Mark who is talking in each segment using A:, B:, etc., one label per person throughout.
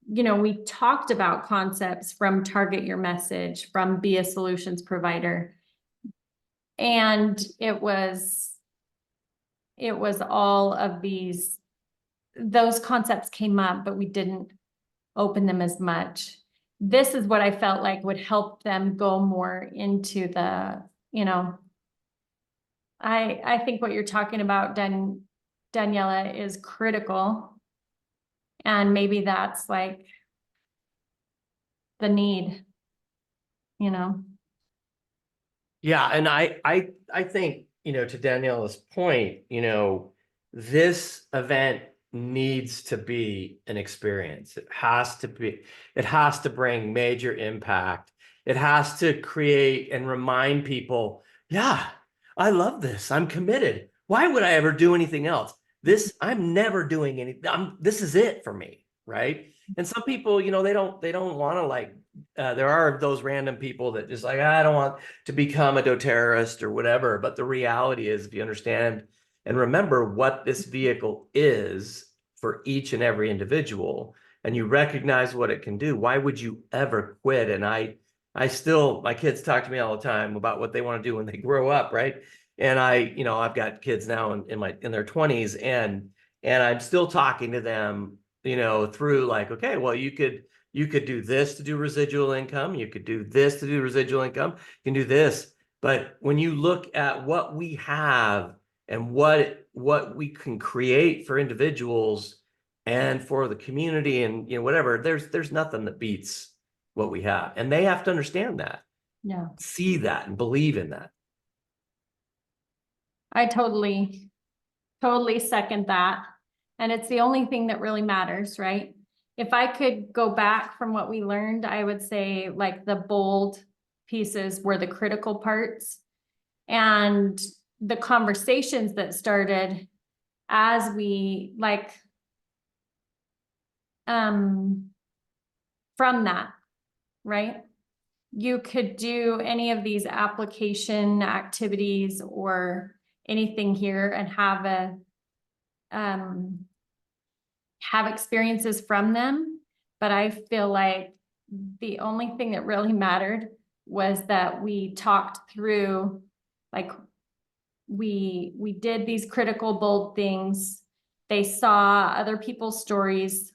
A: we talked about concepts from target your message, from be a solutions provider. And it was all of those concepts came up, but we didn't open them as much. This is what I felt like would help them go more into the, I think what you're talking about, Daniela, is critical. And maybe that's like the need,
B: Yeah, and I think, to Daniela's point, this event needs to be an experience. It has to bring major impact. It has to create and remind people, yeah, I love this. I'm committed. Why would I ever do anything else? I'm never doing anything. This is it for me, right? And some people, they don't want to like, there are those random people that just like, I don't want to become a doTERRAist or whatever. But the reality is, if you understand and remember what this vehicle is for each and every individual, and you recognize what it can do, why would you ever quit? And my kids talk to me all the time about what they want to do when they grow up, right? And I've got kids now in their 20s, and I'm still talking to them, through like, okay, well, you could do this to do residual income. You could do this to do residual income. You can do this. But when you look at what we have and what we can create for individuals and for the community and whatever, there's nothing that beats what we have. And they have to understand that,
A: Yeah.
B: see that, and believe in that.
A: I totally second that. And it's the only thing that really matters, right? If I could go back from what we learned, I would say like the bold pieces were the critical parts, and the conversations that started as we from that, right? You could do any of these application activities or anything here and have experiences from them. But I feel like the only thing that really mattered was that we talked through, like, we did these critical, bold things. They saw other people's stories.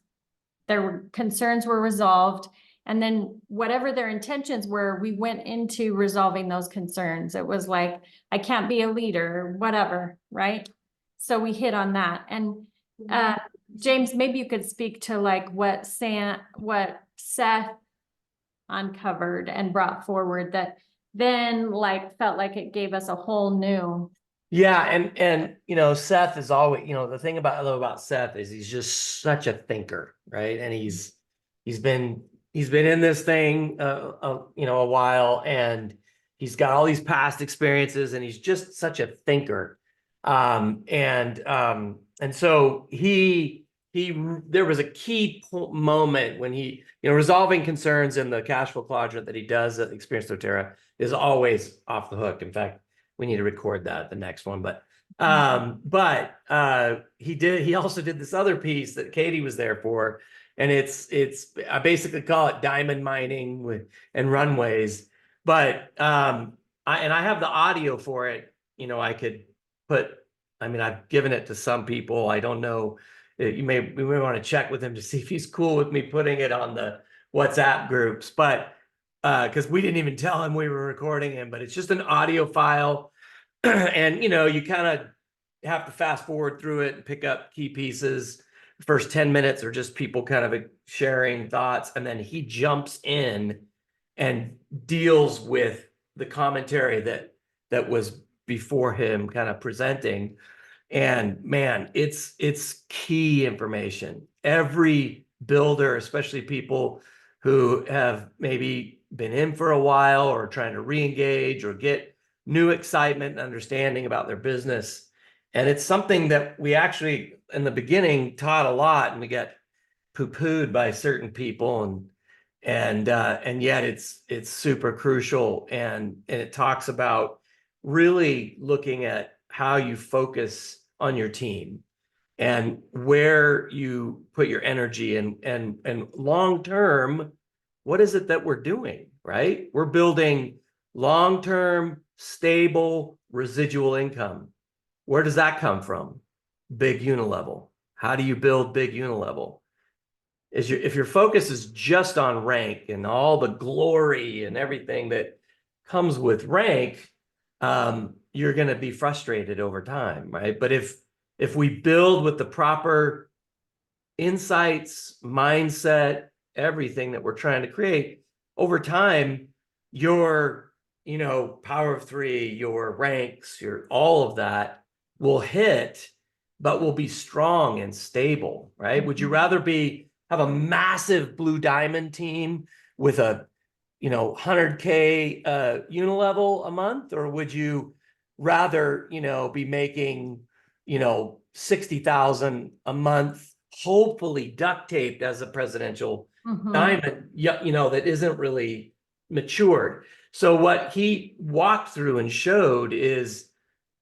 A: Their concerns were resolved. And then whatever their intentions were, we went into resolving those concerns. It was like, I can't be a leader, whatever, right? So we hit on that. And James, maybe you could speak to like what Seth uncovered and brought forward that then like felt like it gave us a whole new.
B: Yeah, and Seth is always, the thing I love about Seth is he's just such a thinker, right? And he's been in this thing a while, and he's got all these past experiences, and he's just such a thinker. And so there was a key moment when he, resolving concerns in the cash flow quadrant that he does at Experience doTERRA is always off the hook. In fact, we need to record that the next one. But he also did this other piece that Katie was there for, and I basically call it diamond mining and runways. But I have the audio for it. I've given it to some people. I don't know. We may want to check with him to see if he's cool with me putting it on the WhatsApp groups, but because we didn't even tell him we were recording him, but it's just an audio file. And you kind of have to fast forward through it and pick up key pieces. The first 10 minutes are just people kind of sharing thoughts, and then he jumps in and deals with the commentary that was before him kind of presenting. And man, it's key information. Every builder, especially people who have maybe been in for a while or trying to re-engage or get new excitement and understanding about their business. And it's something that we actually in the beginning taught a lot, and we got poo-pooed by certain people, and yet it's super crucial, and it talks about really looking at how you focus on your team and where you put your energy and long term, what is it that we're doing, right? We're building long-term, stable, residual income. Where does that come from? Big unilevel. How do you build big unilevel? If your focus is just on rank and all the glory and everything that comes with rank, you're going to be frustrated over time, right? But if we build with the proper insights, mindset, everything that we're trying to create over time, your, power of three, your ranks, your all of that will hit, but will be strong and stable, right? Would you rather have a massive blue diamond team with a 100K unilevel a month, or would you rather be making 60,000 a month, hopefully duct taped as a presidential diamond, that isn't really matured? So what he walked through and showed is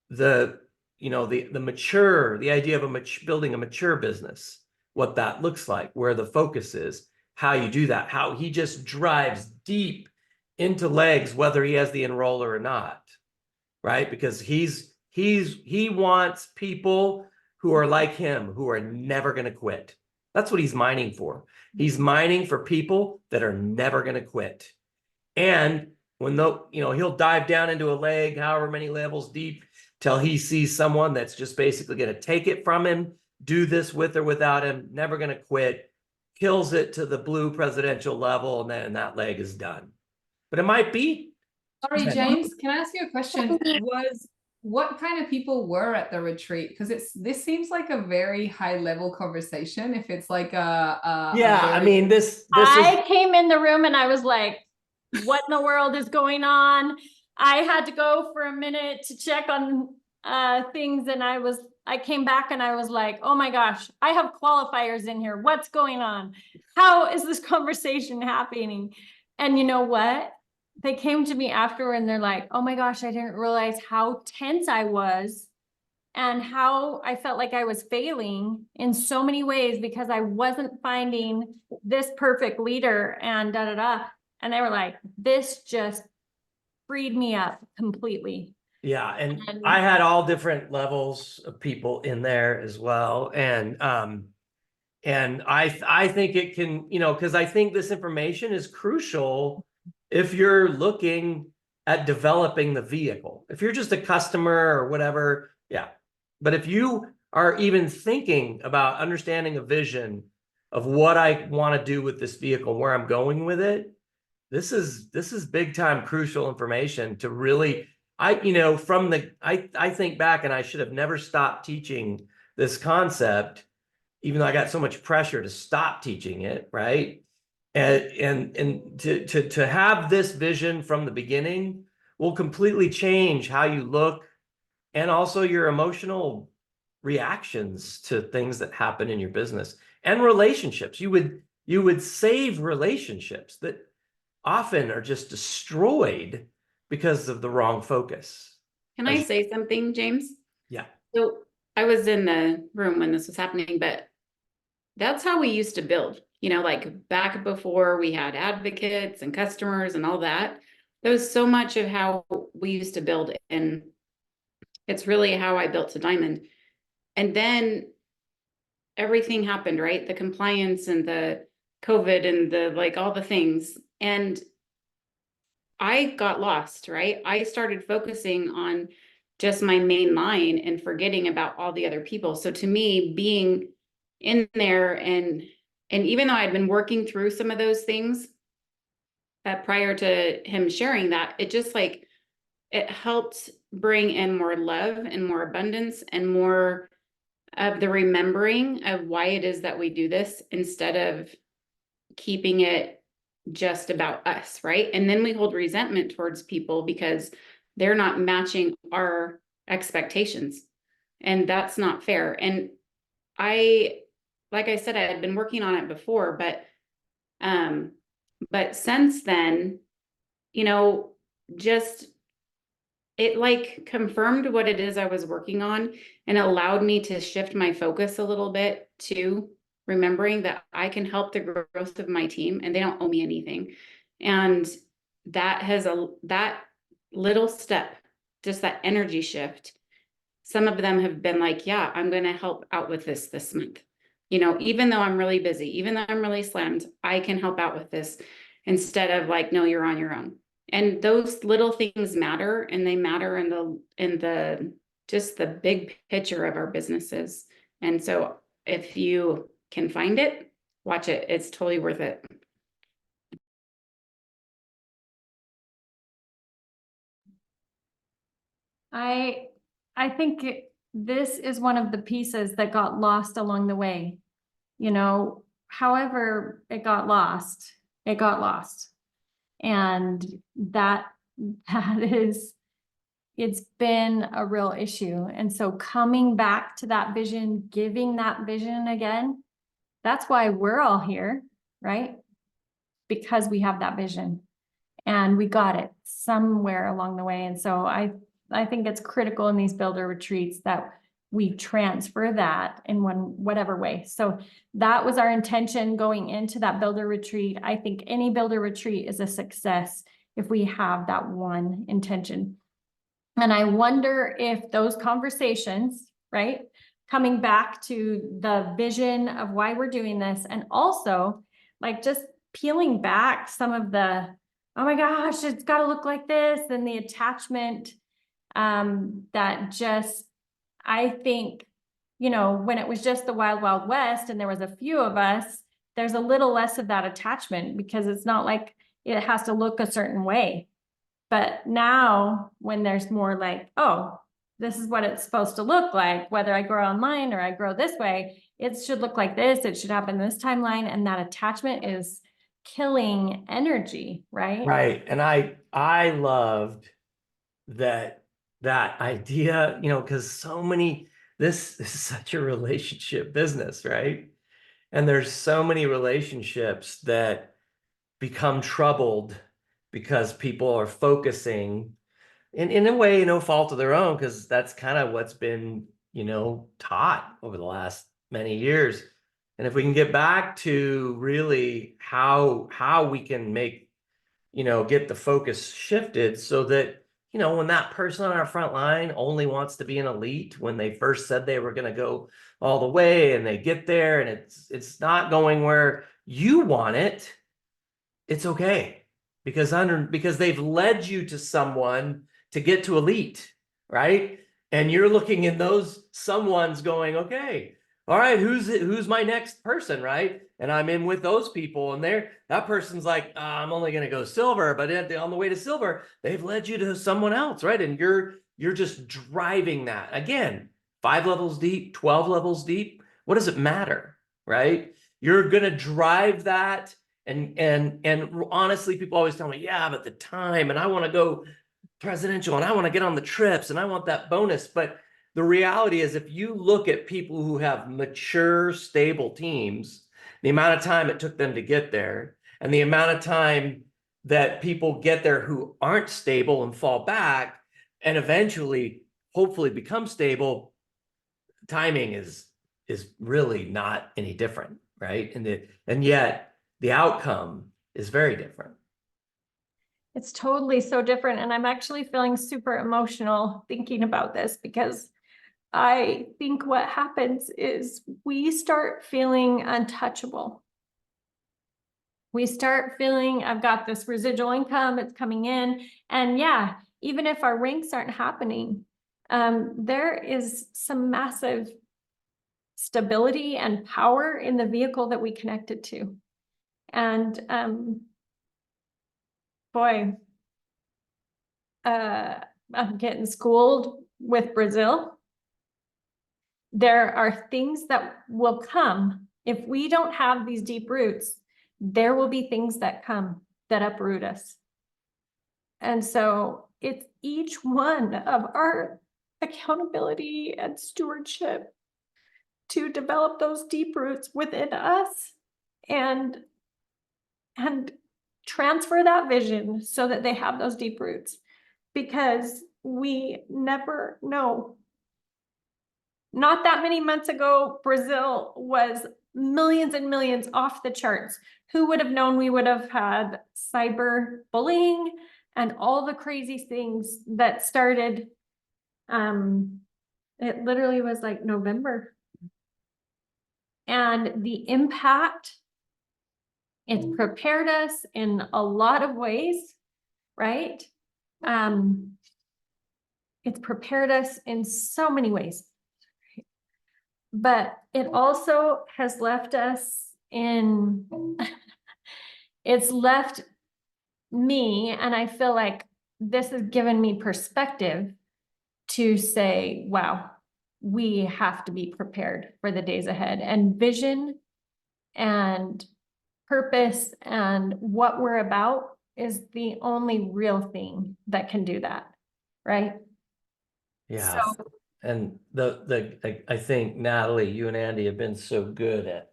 B: the the idea of building a mature business, what that looks like, where the focus is, how you do that, how he just drives deep into legs, whether he has the enroller or not, right? Because he wants people who are like him, who are never going to quit. That's what he's mining for. He's mining for people that are never going to quit. And he'll dive down into a leg, however many levels deep, till he sees someone that's just basically going to take it from him, do this with or without him, never going to quit, kills it to the blue presidential level, and then that leg is done. But it might be.
C: Sorry, James, can I ask you a question? What kind of people were at the retreat? Because this seems like a very high level conversation. If it's like
B: I mean,
A: I came in the room and I was like, what in the world is going on? I had to go for a minute to check on things, and I came back and I was like, oh my gosh, I have qualifiers in here. What's going on? How is this conversation happening? And you know what? They came to me after and they're like, oh my gosh, I didn't realize how tense I was and how I felt like I was failing in so many ways because I wasn't finding this perfect leader and da da da. And they were like, this just freed me up completely.
B: Yeah, and I had all different levels of people in there as well. And I think it can, because I think this information is crucial if you're looking at developing the vehicle. If you're just a customer or whatever, yeah. But if you are even thinking about understanding a vision of what I want to do with this vehicle, where I'm going with it, this is big time crucial information to really, I think back and I should have never stopped teaching this concept, even though I got so much pressure to stop teaching it, right? And to have this vision from the beginning will completely change how you look and also your emotional reactions to things that happen in your business and relationships. You would save relationships that often are just destroyed because of the wrong focus.
D: Can I say something, James?
B: Yeah.
D: So I was in the room when this was happening, but that's how we used to build, like back before we had advocates and customers and all that. That was so much of how we used to build. And it's really how I built to Diamond. And then everything happened, right? The compliance and the COVID and all the things. And I got lost, right? I started focusing on just my main line and forgetting about all the other people. So to me, being in there and even though I'd been working through some of those things prior to him sharing that, it just it helped bring in more love and more abundance and more of the remembering of why it is that we do this instead of keeping it just about us, right? And then we hold resentment towards people because they're not matching our expectations. And that's not fair. And like I said, I had been working on it before, but since then, just it like confirmed what it is I was working on and allowed me to shift my focus a little bit to remembering that I can help the growth of my team and they don't owe me anything. And that little step, just that energy shift, some of them have been like, yeah, I'm going to help out with this month. You know, even though I'm really busy, even though I'm really slammed, I can help out with this instead of like, no, you're on your own. And those little things matter, and they matter in the just the big picture of our businesses. And so if you can find it, watch it. It's totally worth it.
A: I think this is one of the pieces that got lost along the way. You know, however it got lost, it got lost. And that is, it's been a real issue. And so coming back to that vision, giving that vision again, that's why we're all here, right? Because we have that vision and we got it somewhere along the way. And so I think it's critical in these builder retreats that we transfer that in whatever way. So that was our intention going into that builder retreat. I think any builder retreat is a success if we have that one intention. And I wonder if those conversations, right, coming back to the vision of why we're doing this, and also like just peeling back some of the, oh my gosh, it's got to look like this, and the attachment that just, I think, you know, when it was just the Wild Wild West and there was a few of us, there's a little less of that attachment because it's not like it has to look a certain way. But now when there's more like, oh, this is what it's supposed to look like, whether I grow online or I grow this way, it should look like this, it should happen this timeline. And that attachment is killing energy, right?
B: Right. And I loved that idea, you know, because this is such a relationship business, right? And there's so many relationships that become troubled because people are focusing in a way, no fault of their own, because that's kind of what's been, you know, taught over the last many years. And if we can get back to really how we can make, you know, get the focus shifted so that, you know, when that person on our front line only wants to be an elite, when they first said they were going to go all the way and they get there and it's not going where you want it, it's okay. Because they've led you to someone to get to elite, right? And you're looking in those someone's going, okay, all right, who's my next person, right? And I'm in with those people, and that person's like, I'm only going to go silver, but on the way to silver, they've led you to someone else, right? And you're just driving that again, 5 levels deep, 12 levels deep. What does it matter, right? You're going to drive that. And honestly, people always tell me, yeah, but the time, and I want to go presidential, and I want to get on the trips, and I want that bonus. But the reality is, if you look at people who have mature, stable teams, the amount of time it took them to get there, and the amount of time that people get there who aren't stable and fall back, and eventually, hopefully become stable, timing is really not any different, right? And yet the outcome is very different.
A: It's totally so different. And I'm actually feeling super emotional thinking about this because I think what happens is we start feeling untouchable. We start feeling, I've got this residual income, it's coming in. And yeah, even if our ranks aren't happening, there is some massive stability and power in the vehicle that we connected to. And boy, I'm getting schooled with Brazil. There are things that will come. If we don't have these deep roots, there will be things that come that uproot us. And so it's each one of our accountability and stewardship to develop those deep roots within us and transfer that vision so that they have those deep roots. because we never know. Not that many months ago, Brazil was millions and millions off the charts. Who would have known we would have had cyber bullying and all the crazy things that started? It literally was like November. And the impact, it's prepared us in a lot of ways, right? It's prepared us in so many ways. But it also has left us in, it's left me, and I feel like this has given me perspective to say, wow, we have to be prepared for the days ahead, and vision and purpose and what we're about is the only real thing that can do that, right?
B: Yeah.
A: So,
B: And I think Natalie, you and Andy have been so good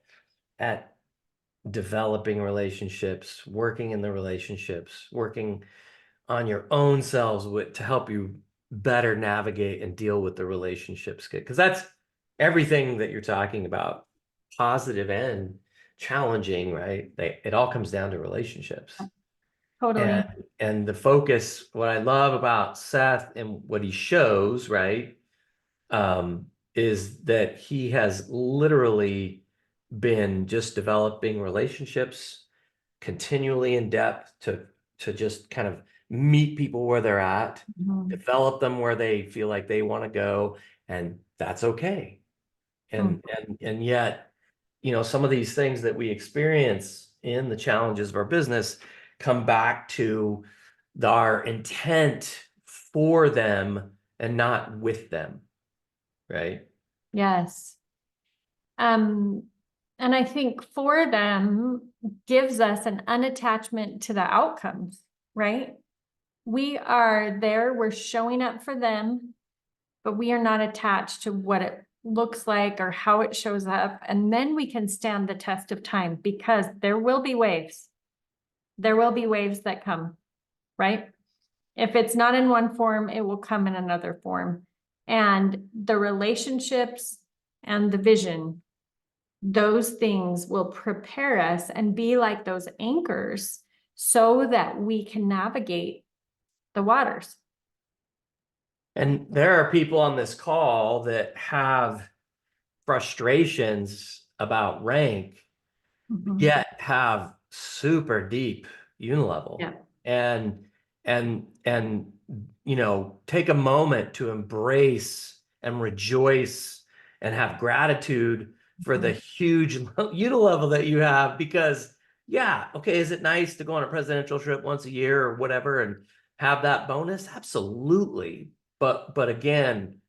B: at developing relationships, working in the relationships, working on your own selves to help you better navigate and deal with the relationships. Because that's everything that you're talking about, positive and challenging, right? It all comes down to relationships.
A: totally.
B: And the focus, what I love about Seth and what he shows, right, is that he has literally been just developing relationships continually in depth to just kind of meet people where they're at,
A: Mhm.
B: develop them where they feel like they want to go, and that's okay. And yet, you know, some of these things that we experience in the challenges of our business come back to our intent for them and not with them, right?
A: Yes. And I think for them gives us an unattachment to the outcomes, right? We are there, we're showing up for them, but we are not attached to what it looks like or how it shows up. And then we can stand the test of time because there will be waves. There will be waves that come, right? If it's not in one form, it will come in another form. And the relationships and the vision, those things will prepare us and be like those anchors so that we can navigate the waters.
B: And there are people on this call that have frustrations about rank, yet have super deep unilevel.
A: Yeah.
B: And you know, take a moment to embrace and rejoice and have gratitude for the huge unilevel that you have, because yeah, okay, is it nice to go on a presidential trip once a year or whatever and have that bonus? Absolutely. But again,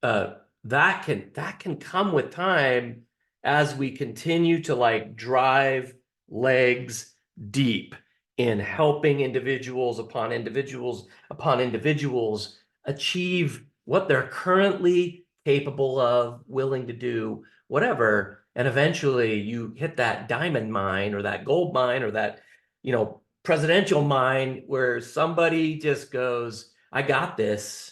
B: that can come with time as we continue to like drive legs deep in helping individuals upon individuals upon individuals achieve what they're currently capable of, willing to do, whatever. And eventually you hit that diamond mine or that gold mine or that, you know, presidential mine where somebody just goes, I got this.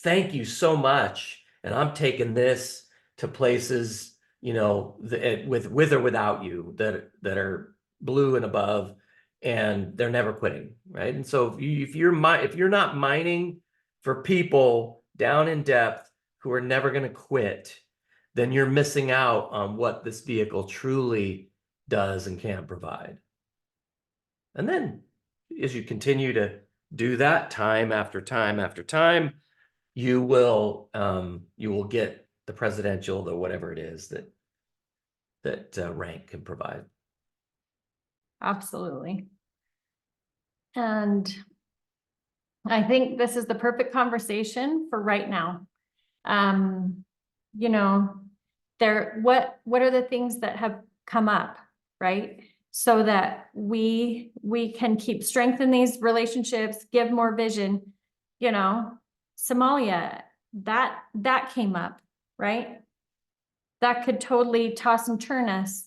B: Thank you so much. And I'm taking this to places, you know, with or without you that are blue and above, and they're never quitting, right? And so if you're not mining for people down in depth who are never going to quit, then you're missing out on what this vehicle truly does and can provide. And then as you continue to do that time after time after time, you will get the presidential, the whatever it is that rank can provide.
A: Absolutely. And I think this is the perfect conversation for right now. You know, what are the things that have come up, right? So that we can keep strengthening these relationships, give more vision. You know, Somalia, that came up, right? That could totally toss and turn us.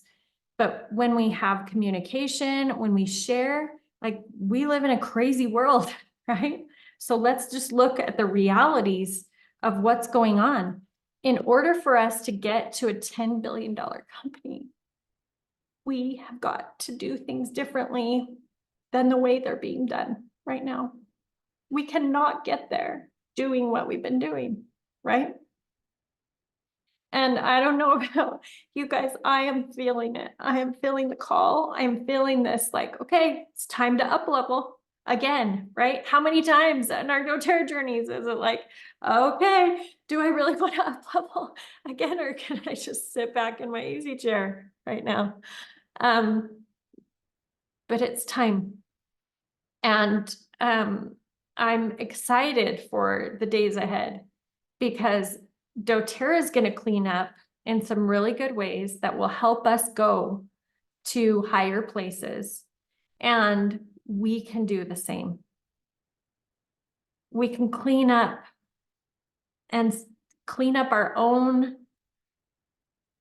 A: But when we have communication, when we share, like we live in a crazy world, right? So let's just look at the realities of what's going on. In order for us to get to a $10 billion company, we have got to do things differently than the way they're being done right now. We cannot get there doing what we've been doing, right? And I don't know about you guys, I am feeling it. I am feeling the call. I am feeling this like, okay, it's time to up level again, right? How many times in our doTERRA journeys is it like, okay, do I really want to up level again, or can I just sit back in my easy chair right now? But it's time. And I'm excited for the days ahead because doTERRA is going to clean up in some really good ways that will help us go to higher places. And we can do the same. We can clean up and clean up our own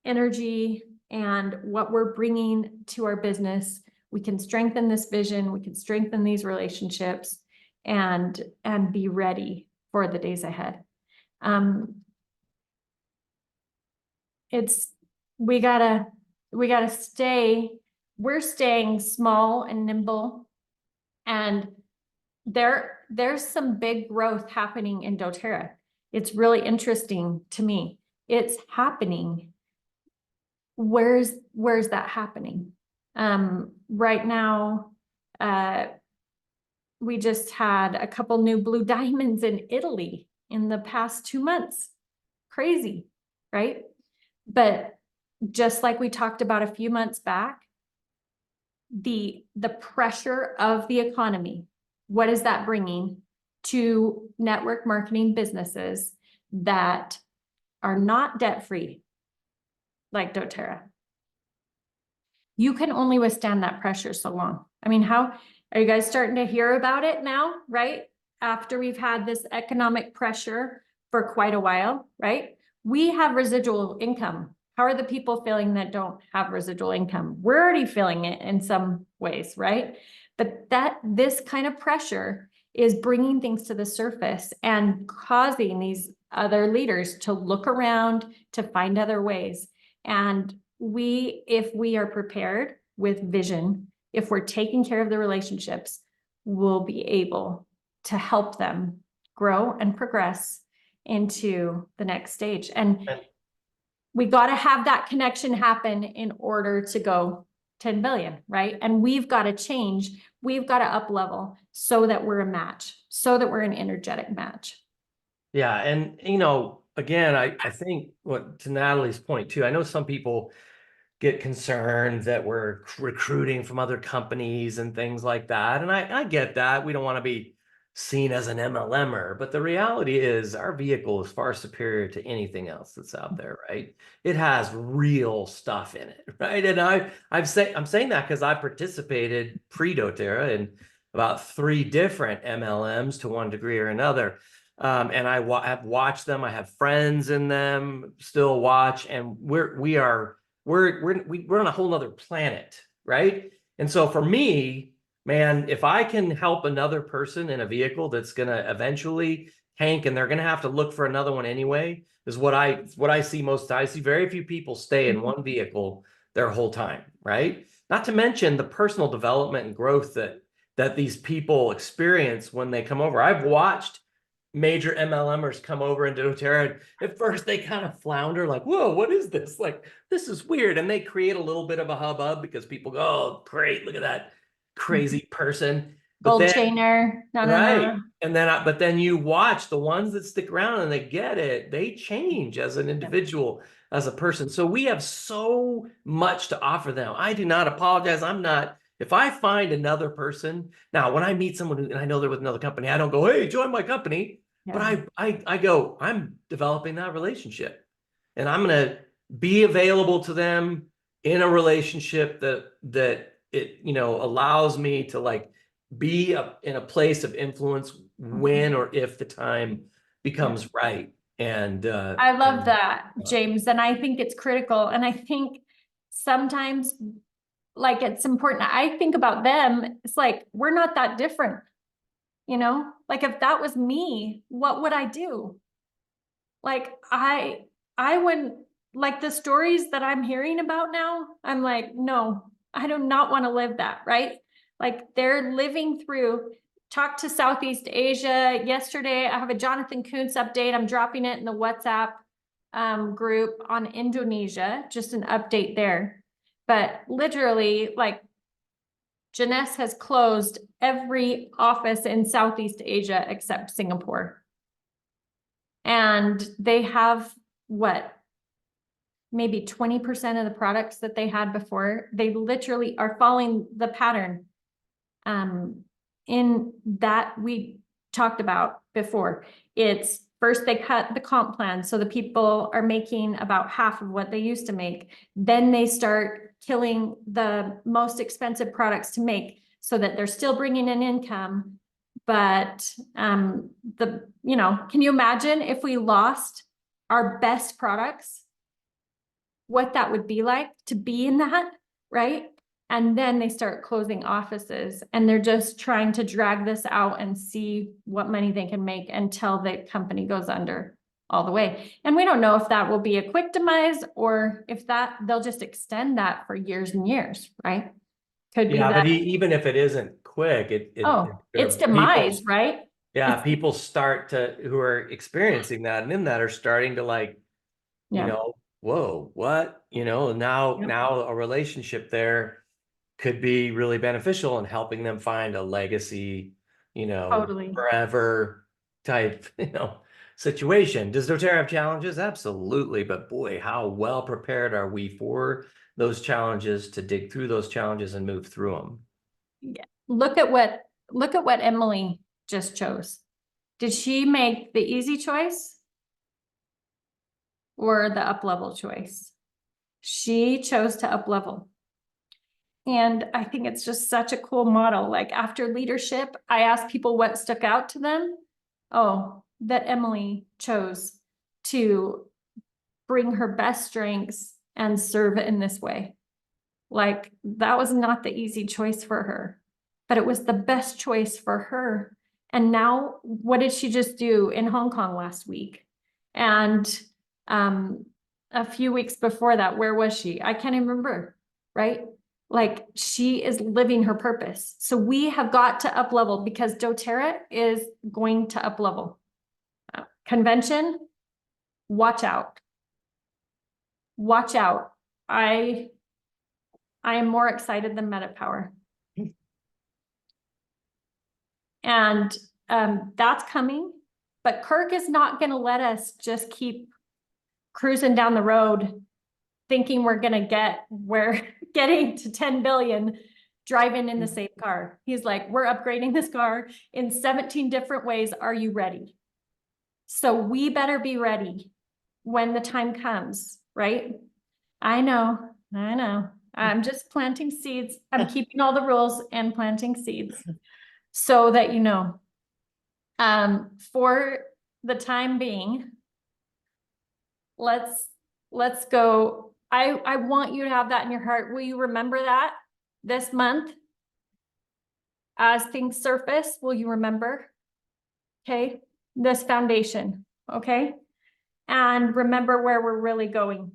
A: energy and what we're bringing to our business. We can strengthen this vision. We can strengthen these relationships and be ready for the days ahead. We gotta stay, we're staying small and nimble, and there's some big growth happening in doTERRA. It's really interesting to me. It's happening. Where's that happening? Right now, we just had a couple new blue diamonds in Italy in the past 2 months. Crazy, right? But just like we talked about a few months back, the pressure of the economy, what is that bringing to network marketing businesses that are not debt-free, like doTERRA? You can only withstand that pressure so long. I mean, how are you guys starting to hear about it now, right? After we've had this economic pressure for quite a while, right? We have residual income. How are the people feeling that don't have residual income? We're already feeling it in some ways, right? But this kind of pressure is bringing things to the surface and causing these other leaders to look around to find other ways. And if we are prepared with vision, if we're taking care of the relationships, we'll be able to help them grow and progress into the next stage. And we got to have that connection happen in order to go 10 billion, right? And we've got to change. We've got to up level so that we're a match, so that we're an energetic match.
B: Yeah. And, again, I think to Natalie's point too, I know some people get concerned that we're recruiting from other companies and things like that. And I get that. We don't want to be seen as an MLMer, but the reality is our vehicle is far superior to anything else that's out there, right? It has real stuff in it, right? And I'm saying that because I participated pre-doTERRA in about 3 different MLMs to one degree or another. And have watched them. I have friends in them, still watch, and we're on a whole nother planet, right? And so for me, man, if I can help another person in a vehicle that's gonna eventually tank and they're gonna have to look for another one anyway, is what I see most. I see very few people stay in one vehicle their whole time, right? Not to mention the personal development and growth that these people experience when they come over. I've watched major MLMers come over into doTERRA. At first they kind of flounder like, whoa, what is this? Like, this is weird. And they create a little bit of a hubbub because people go, oh, great, look at that crazy person.
A: Gold chainer.
B: Right. And then, but then you watch the ones that stick around and they get it, they change as an individual, as a person. So we have so much to offer them. I do not apologize. If I find another person, now when I meet someone and I know they're with another company, I don't go, hey, join my company. Yeah. But I go, I'm developing that relationship and I'm going to be available to them in a relationship that it, allows me to like be in a place of influence when or if the time becomes right. And
A: I love that, James. And I think it's critical. And I think sometimes like it's important. I think about them. It's like, we're not that different. You know, like if that was me, what would I do? Like I wouldn't, like the stories that I'm hearing about now, I'm like, no, I do not want to live that, right? Like they're living through, talk to Southeast Asia. Yesterday, I have a Jonathan Kuntz update. I'm dropping it in the WhatsApp group on Indonesia, just an update there. But literally, like Jeunesse has closed every office in Southeast Asia except Singapore. And they have what? Maybe 20% of the products that they had before. They literally are following the pattern in that we talked about before. It's first they cut the comp plan, so the people are making about half of what they used to make. Then they start killing the most expensive products to make so that they're still bringing in income. But can you imagine if we lost our best products, what that would be like to be in that, right? And then they start closing offices and they're just trying to drag this out and see what money they can make until the company goes under all the way. And we don't know if that will be a quick demise or if that they'll just extend that for years and years, right? Could be
B: Yeah,
A: that.
B: but even if it isn't quick,
A: It's
B: people-
A: demise, right?
B: Yeah,
A: It's-
B: people who are experiencing that and in that are starting to like,
A: Yeah.
B: whoa, what? Now a relationship there could be really beneficial in helping them find a legacy,
A: Totally.
B: forever type, situation. Does doTERRA have challenges? Absolutely. But boy, how well prepared are we for those challenges to dig through those challenges and move through them?
A: Yeah. Look at what Emily just chose. Did she make the easy choice or the up level choice? She chose to up level. And I think it's just such a cool model. Like after leadership, I asked people what stuck out to them. Oh, that Emily chose to bring her best strengths and serve in this way. Like that was not the easy choice for her, but it was the best choice for her. And now what did she just do in Hong Kong last week? And a few weeks before that, where was she? I can't even remember, right? Like she is living her purpose. So we have got to up level because doTERRA is going to up level. Convention, watch out. Watch out. I am more excited than MetaPower. And that's coming, but Kirk is not going to let us just keep cruising down the road thinking we're going to getting to 10 billion driving in the same car. He's like, we're upgrading this car in 17 different ways. Are you ready? So we better be ready when the time comes, right? I know. I'm just planting seeds. I'm keeping all the rules and planting seeds so that you know. For the time being, let's go. I want you to have that in your heart. Will you remember that this month? As things surface, will you remember? Okay, this foundation, okay? And remember where we're really going.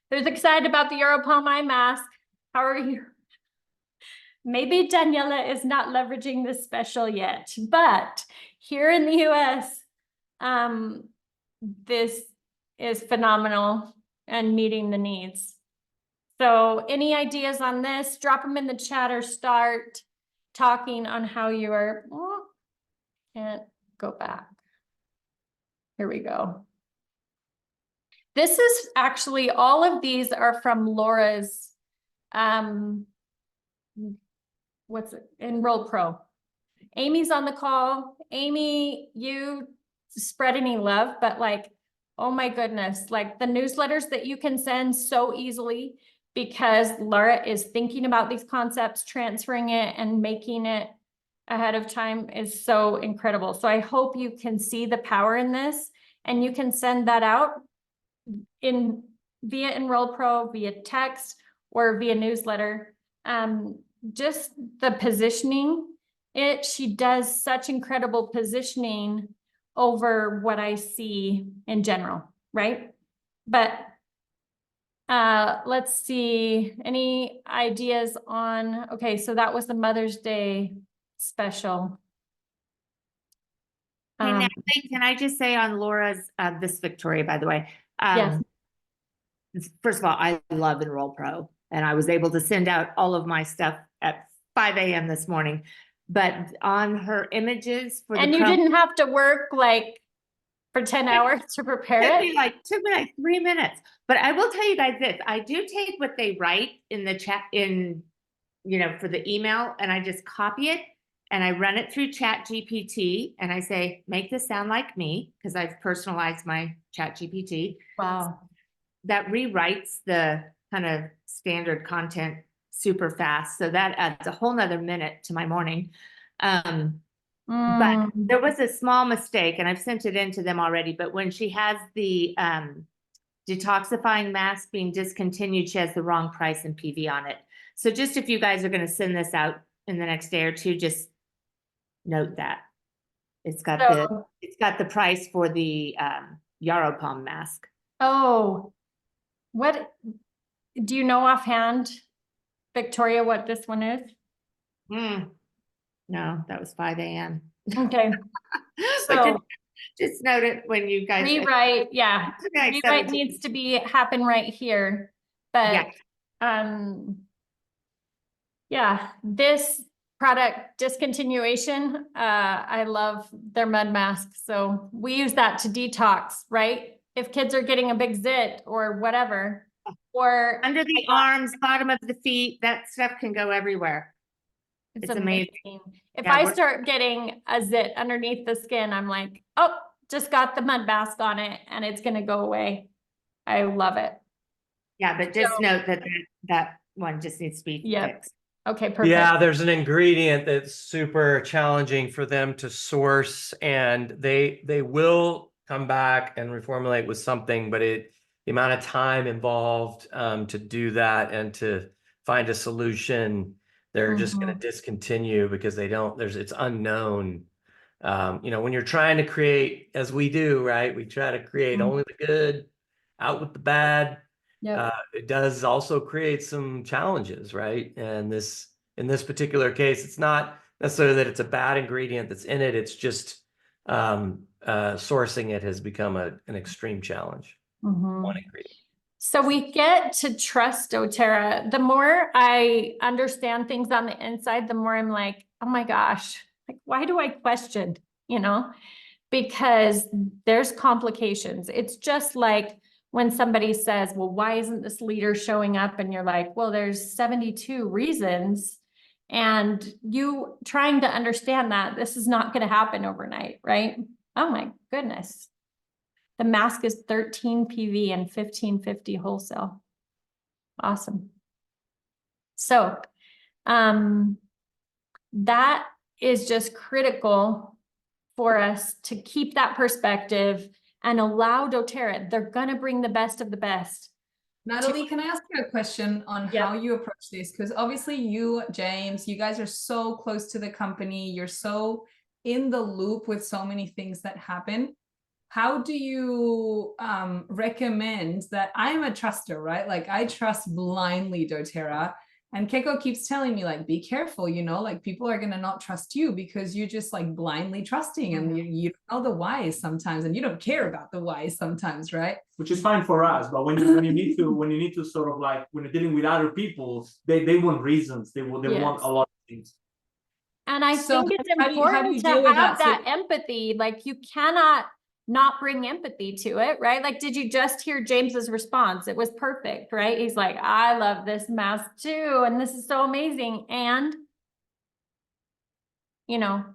A: Who's excited about the Europalm eye mask? How are you? Maybe Daniela is not leveraging this special yet, but here in the US, this is phenomenal and meeting the needs. So any ideas on this, drop them in the chat or start talking on how you are, can't go back. Here we go. This is actually, all of these are from Laura's, what's it, Enroll Pro. Amy's on the call. Amy, you spread any love, but like, oh my goodness, like the newsletters that you can send so easily because Laura is thinking about these concepts, transferring it and making it ahead of time is so incredible. So I hope you can see the power in this and you can send that out via Enroll Pro, via text or via newsletter. Just the positioning she does such incredible positioning over what I see in general, right? But let's see, any ideas on, okay, so that was the Mother's Day special.
E: Hey,
A: Um,
E: Natalie, can I just say on Laura's, this Victoria, by the way?
A: Yes.
E: First of all, I love Enroll Pro, and I was able to send out all of my stuff at 5 a.m. this morning. But on her images for
A: and
E: the
A: you
E: Chrome,
A: didn't have to work like for 10 hours to prepare
E: took me like 3 minutes. But I will tell you guys this, I do take what they write in the chat for the email, and I just copy it and I run it through Chat GPT, and I say, make this sound like me, because I've personalized my Chat GPT.
A: Wow.
E: That rewrites the kind of standard content super fast. So that adds a whole nother minute to my morning. But there was a small mistake, and I've sent it in to them already, but when she has the detoxifying mask being discontinued, she has the wrong price and PV on it. So just if you guys are going to send this out in the next day or two, just note that it's got the price for the Yaropalm mask.
A: Oh, what, do you know offhand, Victoria, what this one is?
E: No, that was 5 a.m.
A: Okay,
E: But
A: so
E: just note it when you guys
A: rewrite, yeah,
E: Took me like
A: rewrite
E: 17
A: needs to happen right here, but,
E: Yeah.
A: yeah, this product discontinuation, I love their mud masks, so we use that to detox, right? If kids are getting a big zit or whatever, or
E: Under the arms, bottom of the feet, that stuff can go everywhere.
A: it's
E: It's amazing.
A: amazing. If
E: Yeah,
A: I
E: we're-
A: start getting a zit underneath the skin, I'm like, oh, just got the mud mask on it and it's gonna go away. I love it.
E: Yeah, but just
A: So-
E: note that one just needs to be
A: Yep.
E: fixed.
A: Okay, perfect.
B: Yeah, there's an ingredient that's super challenging for them to source, and they will come back and reformulate with something, but the amount of time involved to do that and to find a solution, they're just going to discontinue because it's unknown. When you're trying to create, as we do, right? We try to create only the good, out with the bad.
A: Yep.
B: It does also create some challenges, right? And in this particular case, it's not necessarily that it's a bad ingredient that's in it. It's just sourcing it has become an extreme challenge. One ingredient.
A: So we get to trust doTERRA. The more I understand things on the inside, the more I'm like, oh my gosh, like, why do I question, because there's complications. It's just like when somebody says, well, why isn't this leader showing up? And you're like, well, there's 72 reasons. And you trying to understand that this is not going to happen overnight, right? Oh my goodness. The mask is 13 PV and 1550 wholesale. Awesome. So, that is just critical for us to keep that perspective and allow doTERRA. They're going to bring the best of the best.
C: Natalie, can I ask you a question on how you approach this? Because obviously you, James, you guys are so close to the company. You're so in the loop with so many things that happen. How do you recommend that? I'm a truster, right? Like I trust blindly doTERRA. And Keiko keeps telling me, like, be careful, like people are going to not trust you because you're just like blindly trusting and you don't know the whys sometimes, and you don't care about the whys sometimes, right?
F: Which is fine for us, but when you need to sort of like, when you're dealing with other people, they want reasons, they want a lot of things.
A: And I
C: So
A: think it's
C: how do you
A: important to
C: deal with
A: have
C: that?
A: that empathy. Like you cannot not bring empathy to it, right? Like, did you just hear James's response? It was perfect, right? He's like, I love this mask too, and this is so amazing. And,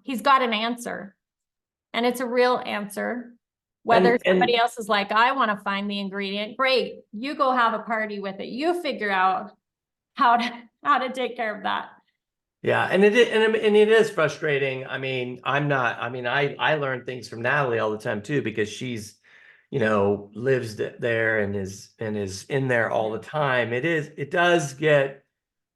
A: he's got an answer, and it's a real answer. Whether somebody else is like, I want to find the ingredient, great. You go have a party with it. You figure out how to take care of that.
B: Yeah, and it is frustrating. I mean, I learn things from Natalie all the time too, because she's, lives there and is in there all the time. It does get,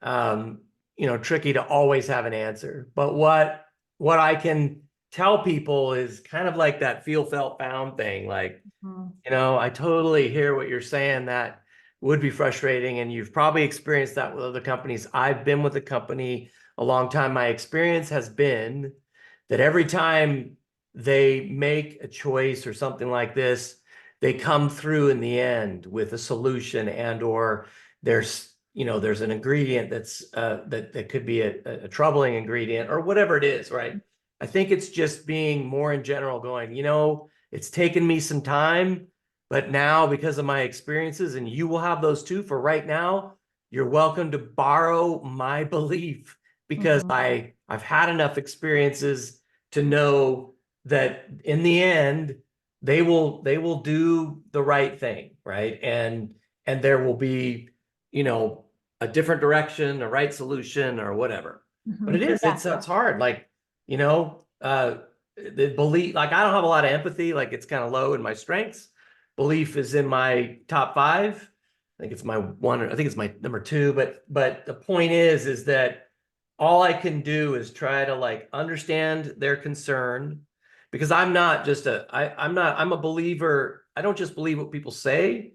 B: tricky to always have an answer. But what what I can tell people is kind of like that feel, felt, found thing. Like, you know, I totally hear what you're saying. That would be frustrating. And you've probably experienced that with other companies. I've been with a company a long time. My experience has been that every time they make a choice or something like this, they come through in the end with a solution, and or there's, you know, there's an ingredient that's that could be a troubling ingredient or whatever it is, right? I think it's just being more in general going, you know, it's taken me some time, but now because of my experiences, and you will have those too, for right now, you're welcome to borrow my belief, because I've had enough experiences to know that in the end, they will do the right thing, right? And there will be, you know, a different direction, a right solution, or whatever. But it is, it's hard. Like, you know, the belief, like I don't have a lot of empathy, like it's kind of low in my strengths. Belief is in my top 5. I think it's my one, I think it's my number 2, but the point is that all I can do is try to like understand their concern, because I'm not just I'm a believer. I don't just believe what people say.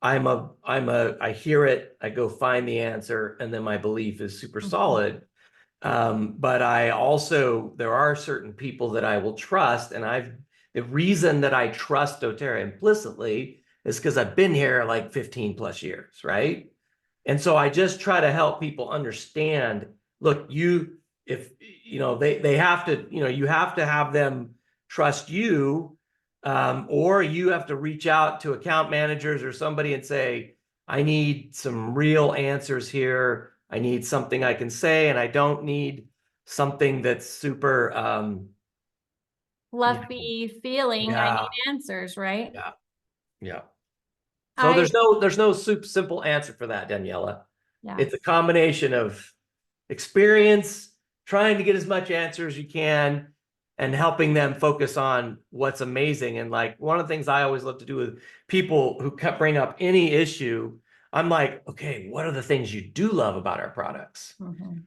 B: I hear it, I go find the answer, and then my belief is super solid. But I also, there are certain people that I will trust, and the reason that I trust doTERRA implicitly is because I've been here like 15 plus years, right? And so I just try to help people understand, look, if, you know, they have to, you know, you have to have them trust you, or you have to reach out to account managers or somebody and say, I need some real answers here. I need something I can say, and I don't need something that's super,
A: Fluffy feeling, I
B: yeah,
A: need answers, right?
B: yeah, yeah. So there's no simple answer for that, Daniela.
A: Yeah.
B: It's a combination of experience, trying to get as much answer as you can, and helping them focus on what's amazing. And like one of the things I always love to do with people who bring up any issue, I'm like, okay, what are the things you do love about our products?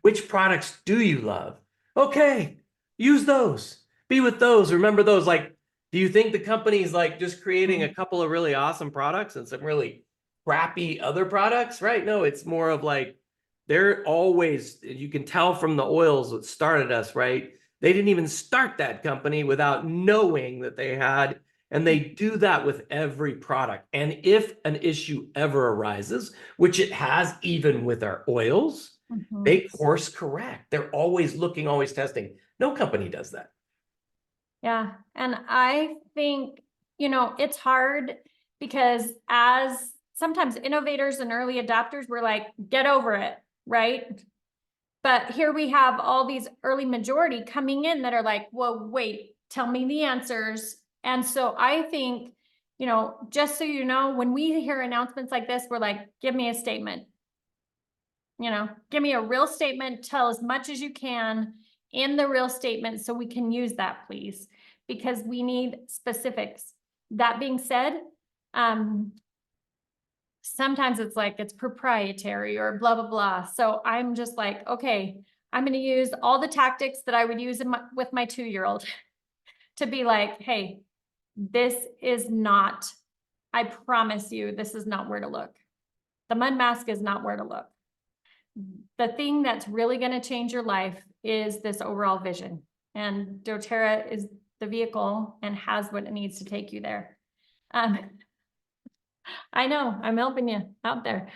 B: Which products do you love? Okay, use those. Be with those. Remember those. Like, do you think the company's like just creating a couple of really awesome products and some really crappy other products? Right? No, it's more of like, they're always, you can tell from the oils that started us, right? They didn't even start that company without knowing that they had, and they do that with every product. And if an issue ever arises, which it has even with our oils, they course correct. They're always looking, always testing. No company does that.
A: Yeah. And I think, you know, it's hard because as sometimes innovators and early adopters, we're like, get over it, right? But here we have all these early majority coming in that are like, well, wait, tell me the answers. And so I think, you know, just so you know, when we hear announcements like this, we're like, give me a statement. You know, give me a real statement, tell as much as you can in the real statement so we can use that, please, because we need specifics. That being said, sometimes it's like it's proprietary or blah, blah, blah. So I'm just like, okay, I'm going to use all the tactics that I would use with my 2-year-old to be like, hey, this is not, I promise you, this is not where to look. The mud mask is not where to look. The thing that's really going to change your life is this overall vision. And doTERRA is the vehicle and has what it needs to take you there. I know, I'm helping you out there.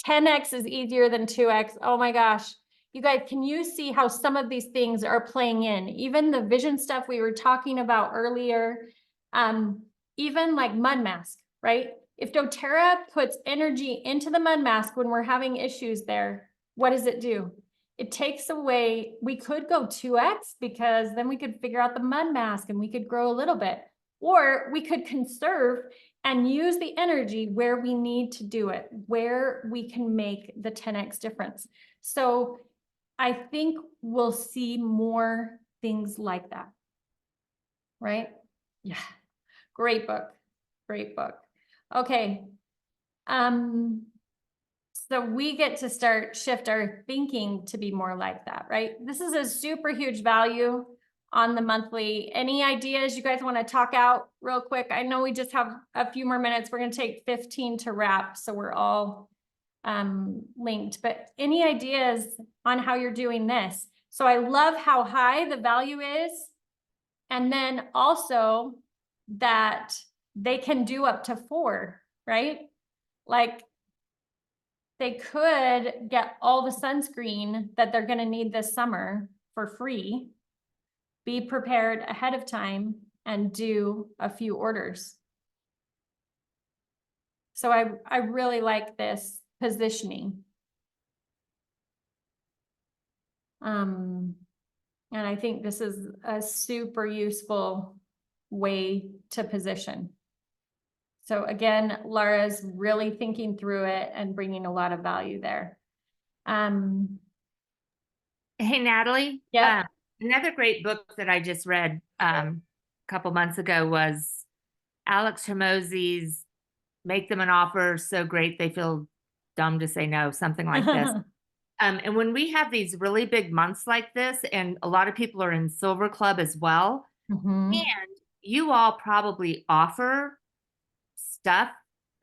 A: 10x is easier than 2x. Oh my gosh. You guys, can you see how some of these things are playing in? Even the vision stuff we were talking about earlier, even like mud mask, right? If doTERRA puts energy into the mud mask when we're having issues there, what does it do? It takes away, we could go 2x because then we could figure out the mud mask and we could grow a little bit, or we could conserve and use the energy where we need to do it, where we can make the 10x difference. So I think we'll see more things like that, right? Yeah, great book, great book. Okay, So we get to shift our thinking to be more like that, right? This is a super huge value on the monthly. Any ideas you guys want to talk out real quick? I know we just have a few more minutes. We're going to take 15 to wrap, so we're all linked, but any ideas on how you're doing this? So I love how high the value is. And then also that they can do up to 4, right? Like they could get all the sunscreen that they're going to need this summer for free, be prepared ahead of time, and do a few orders. So I really like this positioning. And I think this is a super useful way to position. So again, Laura's really thinking through it and bringing a lot of value there.
E: Hey, Natalie.
A: Yeah.
E: Another great book that I just read a couple months ago was Alex Hormozi's Make Them an Offer So Great They Feel Dumb to Say No, something like this. And when we have these really big months like this, and a lot of people are in Silver Club as well,
A: Mhm.
E: and you all probably offer stuff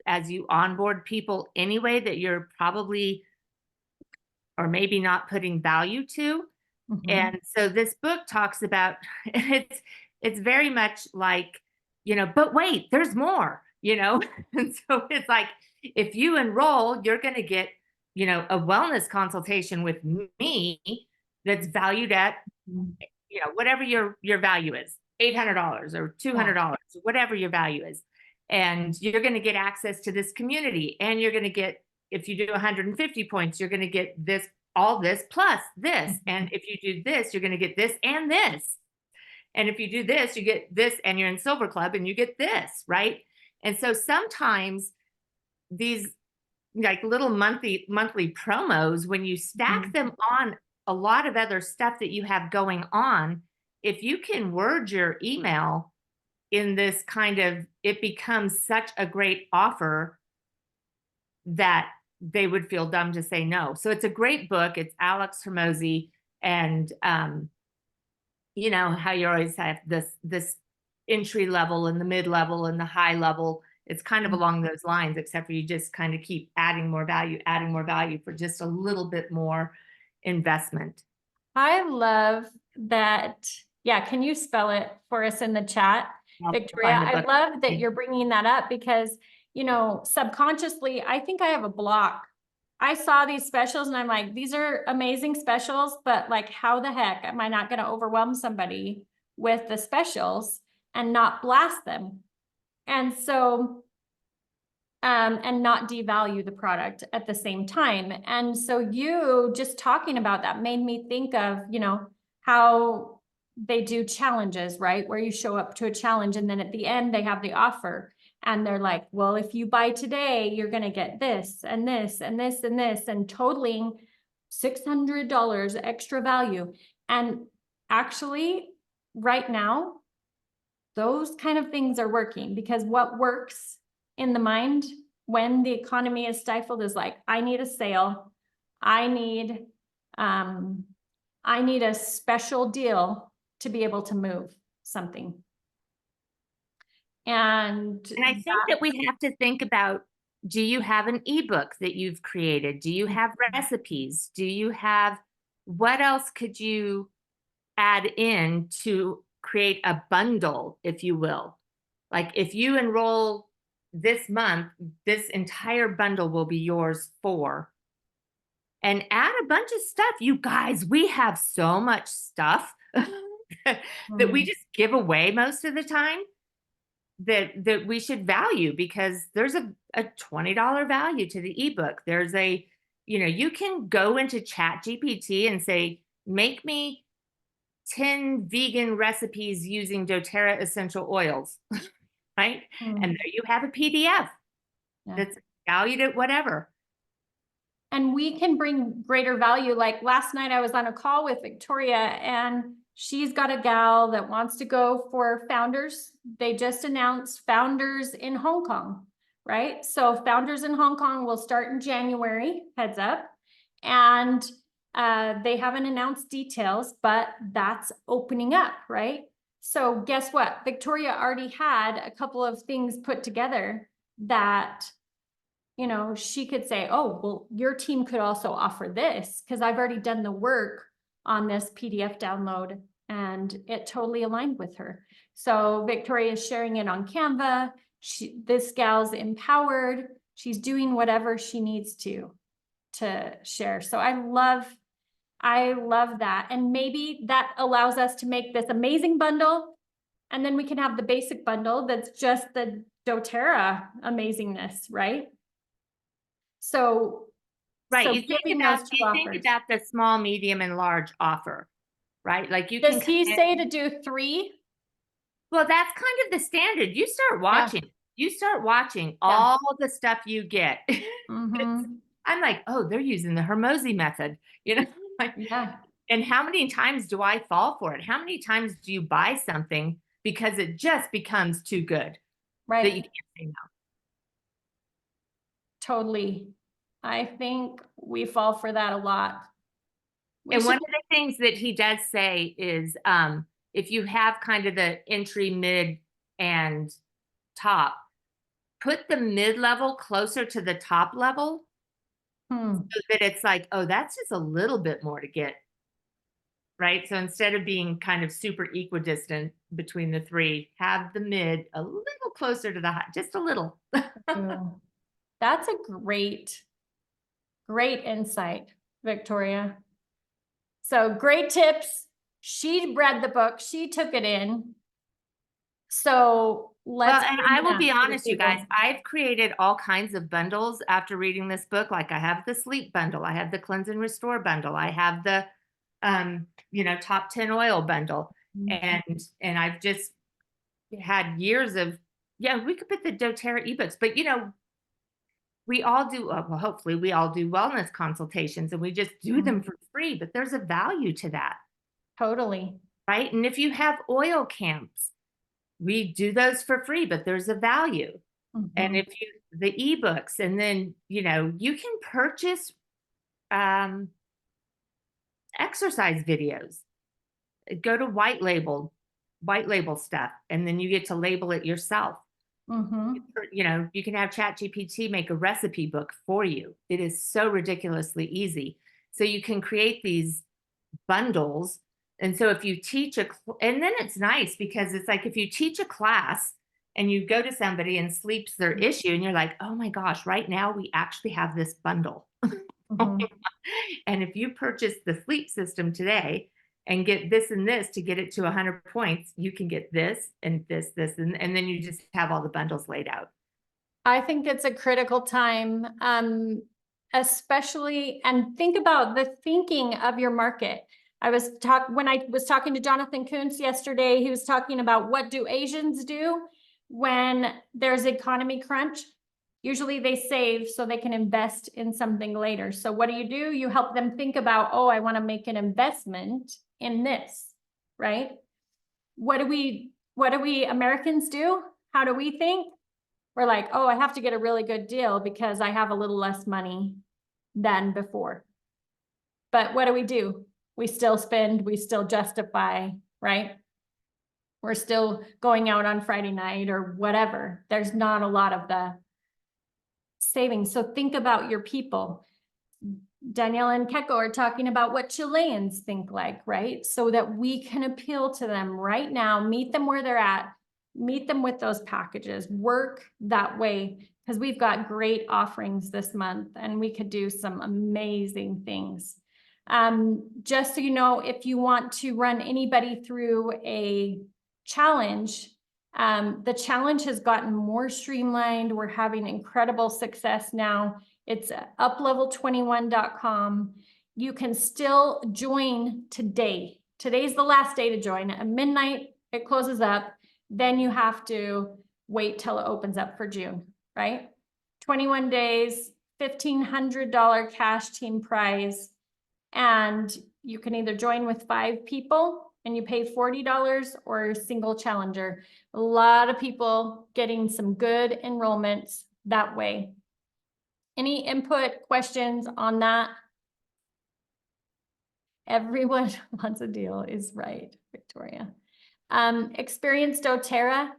E: as you onboard people anyway that you're probably or maybe not putting value to.
A: Mhm.
E: And so this book talks about it's very much like, but wait, there's more, and so it's like, if you enroll, you're going to get, a wellness consultation with me that's valued at, whatever your value is, $800 or $200, whatever your value is. And you're going to get access to this community, and you're going to get, if you do 150 points, you're going to get this, all this plus this. And if you do this, you're going to get this and this. And if you do this, you get this, and you're in Silver Club and you get this, right? And so sometimes these like little monthly promos, when you stack them on a lot of other stuff that you have going on, if you can word your email in this kind of, it becomes such a great offer that they would feel dumb to say no. So it's a great book. It's Alex Hormozi, and how you always have this entry level and the mid level and the high level. It's kind of along those lines, except for you just kind of keep adding more value for just a little bit more investment.
A: I love that. Yeah. Can you spell it for us in the chat, Victoria? I love that you're bringing that up because, subconsciously, I think I have a block. I saw these specials and I'm like, these are amazing specials, but like, how the heck am I not going to overwhelm somebody with the specials and not blast them? And so, and not devalue the product at the same time. And so you just talking about that made me think of, how they do challenges, right? Where you show up to a challenge and then at the end they have the offer and they're like, well, if you buy today, you're going to get this and this and this and this, and totaling $600 extra value. And actually right now, those kind of things are working, because what works in the mind when the economy is stifled is like, I need a sale. I need a special deal to be able to move something. And
E: I think that we have to think about, do you have an ebook that you've created? Do you have recipes? Do you have, what else could you add in to create a bundle, if you will? Like if you enroll this month, this entire bundle will be yours for, and add a bunch of stuff. You guys, we have so much stuff that we just give away most of the time that we should value, because there's a $20 value to the ebook. There's a, you can go into ChatGPT and say, make me 10 vegan recipes using doTERRA essential oils, right? And there you have a PDF that's valued at whatever.
A: And we can bring greater value. Like last night I was on a call with Victoria, and she's got a gal that wants to go for Founders. They just announced Founders in Hong Kong, right? So Founders in Hong Kong will start in January, heads up. And they haven't announced details, but that's opening up, right? So guess what? Victoria already had a couple of things put together that, you know, she could say, oh, well, your team could also offer this because I've already done the work on this PDF download and it totally aligned with her. So Victoria is sharing it on Canva. This gal's empowered. She's doing whatever she needs to share. So I love that. And maybe that allows us to make this amazing bundle. And then we can have the basic bundle that's just the doTERRA amazingness, right? So,
E: Right,
A: so
E: you think
A: giving
E: about,
A: those two
E: you think
A: offers.
E: about the small, medium and large offer, right? Like you
A: Does
E: can.
A: he
E: come in-
A: say to do 3?
E: Well, that's kind of the standard. You start watching all the stuff you get.
A: Mhm.
E: I'm like, oh, they're using the Hermosi method, you know? Like,
A: Yeah,
E: and how many times do I fall for it? How many times do you buy something because it just becomes too good that you
A: right.
E: can't say no?
A: Totally. I think we fall for that a lot. We
E: And one
A: should-
E: of the things that he does say is, if you have kind of the entry, mid, and top, put the mid-level closer to the top level so that it's like, oh, that's just a little bit more to get. Right? So instead of being kind of super equidistant between the three, have the mid a little closer to the high, just a little.
A: Yeah. That's a great insight, Victoria. So great tips. She read the book. She took it in. So let's.
E: Well, and
A: bring
E: I will
A: that
E: be
A: to the
E: honest, you guys,
A: table.
E: I've created all kinds of bundles after reading this book. Like I have the sleep bundle, I have the cleanse and restore bundle, I have the top 10 oil bundle.
A: Mhm.
E: And I've just had years of, we could put the doTERRA ebooks, but we all do, well, hopefully we all do wellness consultations and we just do them for free, but there's a value to that,
A: Totally.
E: right? And if you have oil camps, we do those for free, but there's a value. And
A: Mhm.
E: if the ebooks, and then, you can purchase exercise videos, go to white label stuff, and then you get to label it yourself.
A: Mhm.
E: You can have ChatGPT make a recipe book for you. It is so ridiculously easy. So you can create these bundles. And so if you teach and then it's nice because it's like if you teach a class and you go to somebody and sleep's their issue and you're like, oh my gosh, right now we actually have this bundle.
A: Mhm.
E: And if you purchase the sleep system today and get this and this to get it to 100 points, you can get this and this, and then you just have all the bundles laid out.
A: I think it's a critical time, especially, and think about the thinking of your market. When I was talking to Jonathan Kuntz yesterday, he was talking about what do Asians do when there's economy crunch? Usually they save so they can invest in something later. So what do? You help them think about, oh, I want to make an investment in this, right? What do we Americans do? How do we think? We're like, oh, I have to get a really good deal because I have a little less money than before. But what do? We still spend, we still justify, right? We're still going out on Friday night or whatever. There's not a lot of the savings. So think about your people. Danielle and Keko are talking about what Chileans think like, right? So that we can appeal to them right now, meet them where they're at, meet them with those packages, work that way, because we've got great offerings this month and we could do some amazing things. Just so you know, if you want to run anybody through a challenge, the challenge has gotten more streamlined. We're having incredible success now. It's uplevel21.com. You can still join today. Today's the last day to join. At midnight, it closes up. Then you have to wait till it opens up for June, right? 21 days, $1,500 cash team prize. And you can either join with 5 people and you pay $40 or single challenger. A lot of people getting some good enrollments that way. Any input, questions on that? Everyone wants a deal is right, Victoria. Experience doTERRA.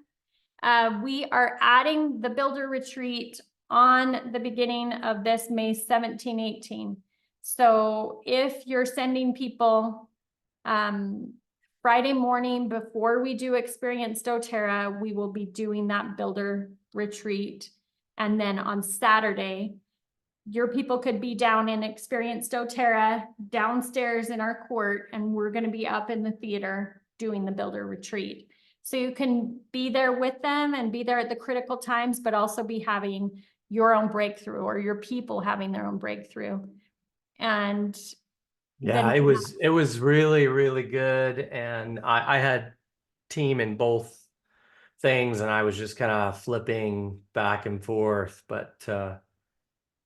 A: We are adding the builder retreat on the beginning of this May 17, 18. So if you're sending people Friday morning before we do Experience doTERRA, we will be doing that builder retreat. And then on Saturday, your people could be down in Experience doTERRA downstairs in our court, and we're going to be up in the theater doing the builder retreat. So you can be there with them and be there at the critical times, but also be having your own breakthrough, or your people having their own breakthrough. And
B: Yeah,
A: then-
B: it was really, really good. And I had team in both things, and I was just kind of flipping back and forth, but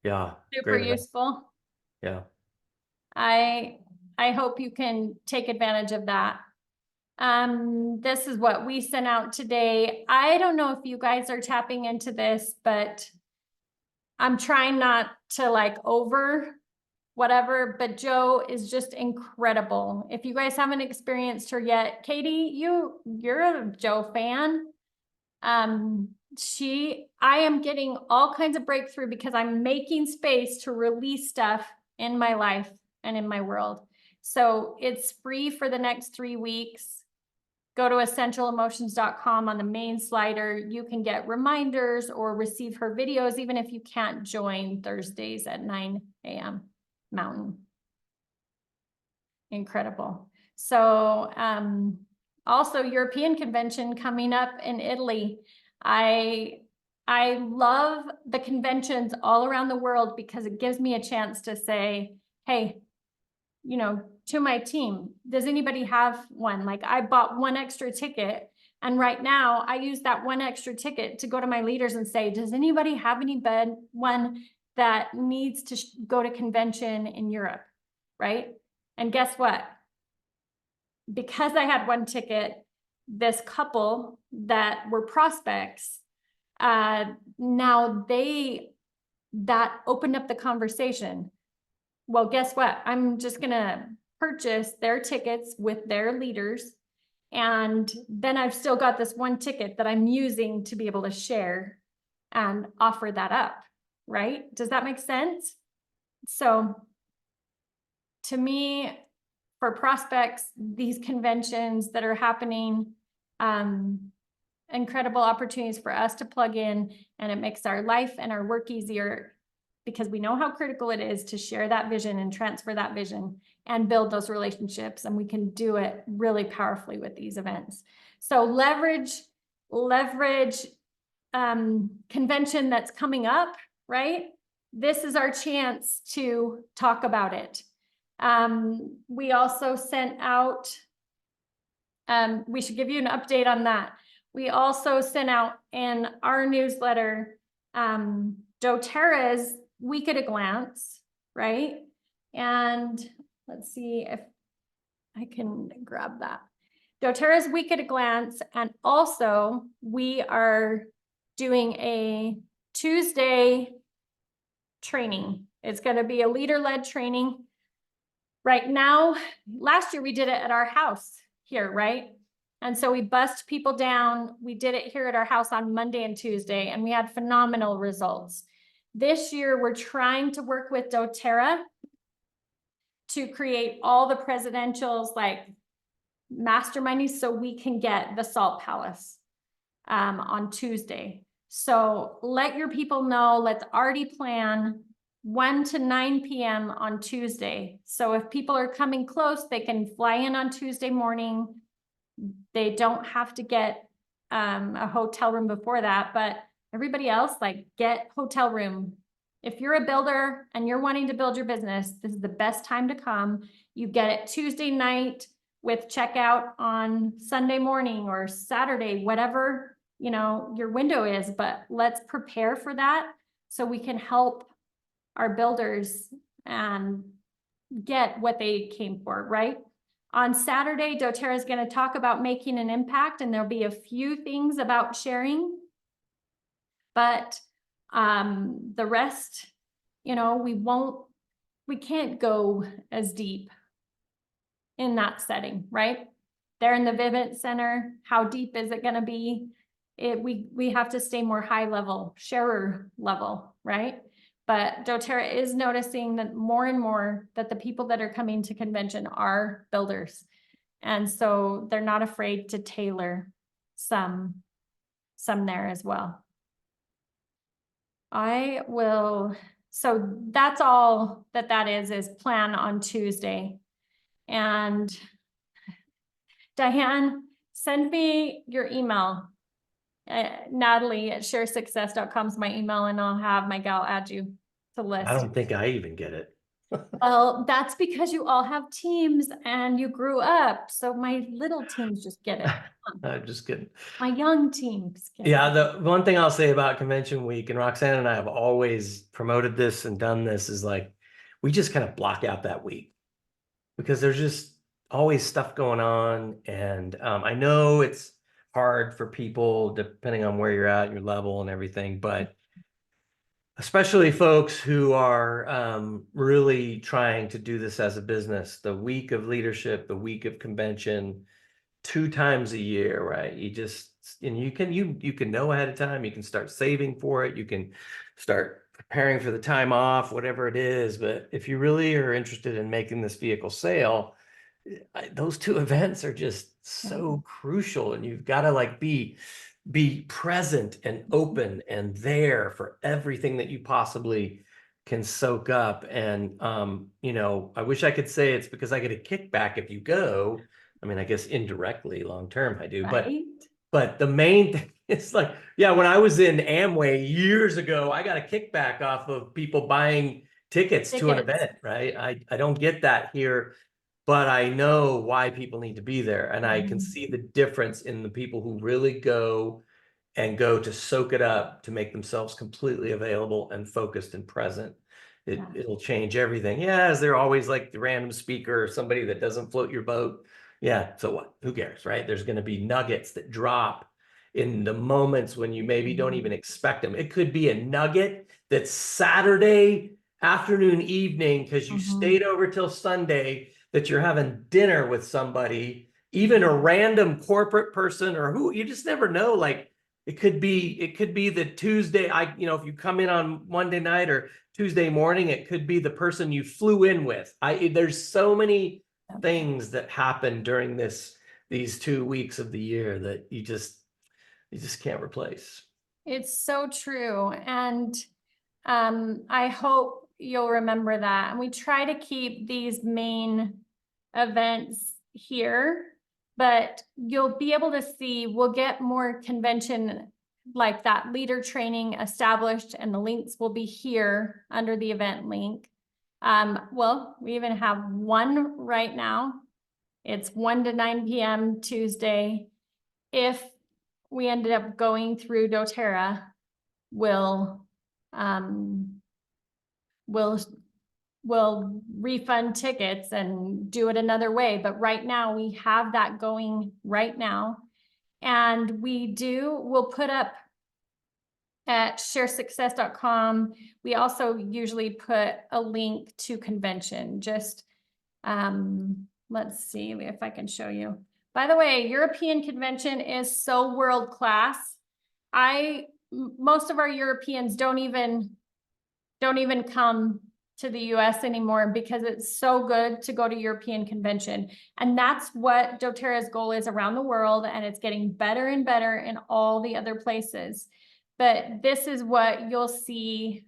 B: yeah,
A: super
B: great event.
A: useful.
B: Yeah.
A: I hope you can take advantage of that. This is what we sent out today. I don't know if you guys are tapping into this, but I'm trying not to like over whatever, but Jo is just incredible. If you guys haven't experienced her yet, Katie, you're a Jo fan. I am getting all kinds of breakthrough because I'm making space to release stuff in my life and in my world. So it's free for the next 3 weeks. Go to essentialemotions.com on the main slider. You can get reminders or receive her videos, even if you can't join Thursdays at 9 a.m. Mountain. Incredible. So, also European convention coming up in Italy. I love the conventions all around the world because it gives me a chance to say, hey, you know, to my team, does anybody have one? Like, I bought one extra ticket, and right now I use that one extra ticket to go to my leaders and say, does anybody have one that needs to go to convention in Europe, right? And guess what? Because I had one ticket, this couple that were prospects, now that opened up the conversation. Well, guess what? I'm just gonna purchase their tickets with their leaders. And then I've still got this one ticket that I'm using to be able to share and offer that up, right? Does that make sense? So to me, for prospects, these conventions that are happening, incredible opportunities for us to plug in, and it makes our life and our work easier because we know how critical it is to share that vision and transfer that vision and build those relationships. And we can do it really powerfully with these events. So leverage convention that's coming up, right? This is our chance to talk about it. We also sent out, we should give you an update on that. We also sent out in our newsletter, doTERRA's Week at a Glance, right? And let's see if I can grab that. doTERRA's Week at a Glance. And also we are doing a Tuesday training. It's going to be a leader-led training. Right now, last year we did it at our house here, right? And so we bussed people down. We did it here at our house on Monday and Tuesday, and we had phenomenal results. This year, we're trying to work with doTERRA to create all the presidentials, like masterminding, so we can get the Salt Palace on Tuesday. So let your people know, let's already plan 1 to 9 p.m. on Tuesday. So if people are coming close, they can fly in on Tuesday morning. They don't have to get a hotel room before that, but everybody else, like, get hotel room. If you're a builder and you're wanting to build your business, this is the best time to come. You get it Tuesday night with checkout on Sunday morning or Saturday, whatever, you know, your window is, but let's prepare for that so we can help our builders and get what they came for, right? On Saturday, doTERRA is going to talk about making an impact, and there'll be a few things about sharing. But The rest, we can't go as deep in that setting, right? They're in the Vivint Center. How deep is it gonna be? We have to stay more high level, sharer level, right? But doTERRA is noticing that more and more that the people that are coming to convention are builders. And so they're not afraid to tailor some there as well. So that's all that is plan on Tuesday. And Diane, send me your email. Natalie at sharesuccess.com is my email, and I'll have my gal add you to list.
B: I don't think I even get it.
A: Well, that's because you all have teams and you grew up. So my little teams just get it.
B: I'm just kidding.
A: My young teams get
B: Yeah,
A: it.
B: the one thing I'll say about convention week, and Roxanne and I have always promoted this and done this, is like, we just kind of block out that week because there's just always stuff going on. And I know it's hard for people depending on where you're at, your level and everything, but especially folks who are really trying to do this as a business, the week of leadership, the week of convention, 2 times a year, right? And you can know ahead of time, you can start saving for it, you can start preparing for the time off, whatever it is. But if you really are interested in making this vehicle sale, those 2 events are just so crucial, and you've got to like be present and open and there for everything that you possibly can soak up. And I wish I could say it's because I get a kickback if you go. I mean, I guess indirectly long term I do,
A: Right?
B: but the main thing is like, yeah, when I was in Amway years ago, I got a kickback off of people buying tickets to an
A: Tickets.
B: event, right? I don't get that here, but I know why people need to be there. And I can see the difference in the people who really go to soak it up, to make themselves completely available and focused and present.
A: Yeah.
B: It'll change everything. Yeah, is there always like the random speaker or somebody that doesn't float your boat? Yeah, so what? Who cares, right? There's going to be nuggets that drop in the moments when you maybe don't even expect them. It could be a nugget that's Saturday afternoon, evening, because you stayed over till Sunday, that you're having dinner with somebody, even a random corporate person or who, you just never know. Like it could be the Tuesday, if you come in on Monday night or Tuesday morning, it could be the person you flew in with. There's so many things that happen during these 2 weeks of the year that you just can't replace.
A: It's so true. And I hope you'll remember that. And we try to keep these main events here, but you'll be able to see, we'll get more convention like that leader training established, and the links will be here under the event link. Well, we even have one right now. It's 1 to 9 p.m. Tuesday. If we ended up going through doTERRA, we'll refund tickets and do it another way. But right now we have that going right now. And we'll put up at sharesuccess.com. We also usually put a link to convention. Just, let's see if I can show you. By the way, European convention is so world-class. Most of our Europeans don't even come to the US anymore because it's so good to go to European convention. And that's what doTERRA's goal is around the world. And it's getting better and better in all the other places. But this is what you'll see,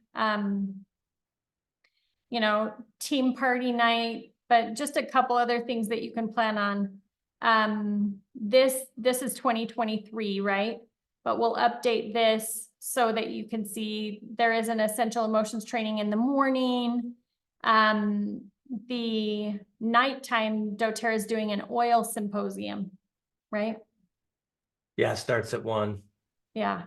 A: team party night, but just a couple other things that you can plan on. This is 2023, right? But we'll update this so that you can see there is an essential emotions training in the morning. The nighttime, doTERRA is doing an oil symposium, right?
B: Yeah, it starts at 1.
A: Yeah.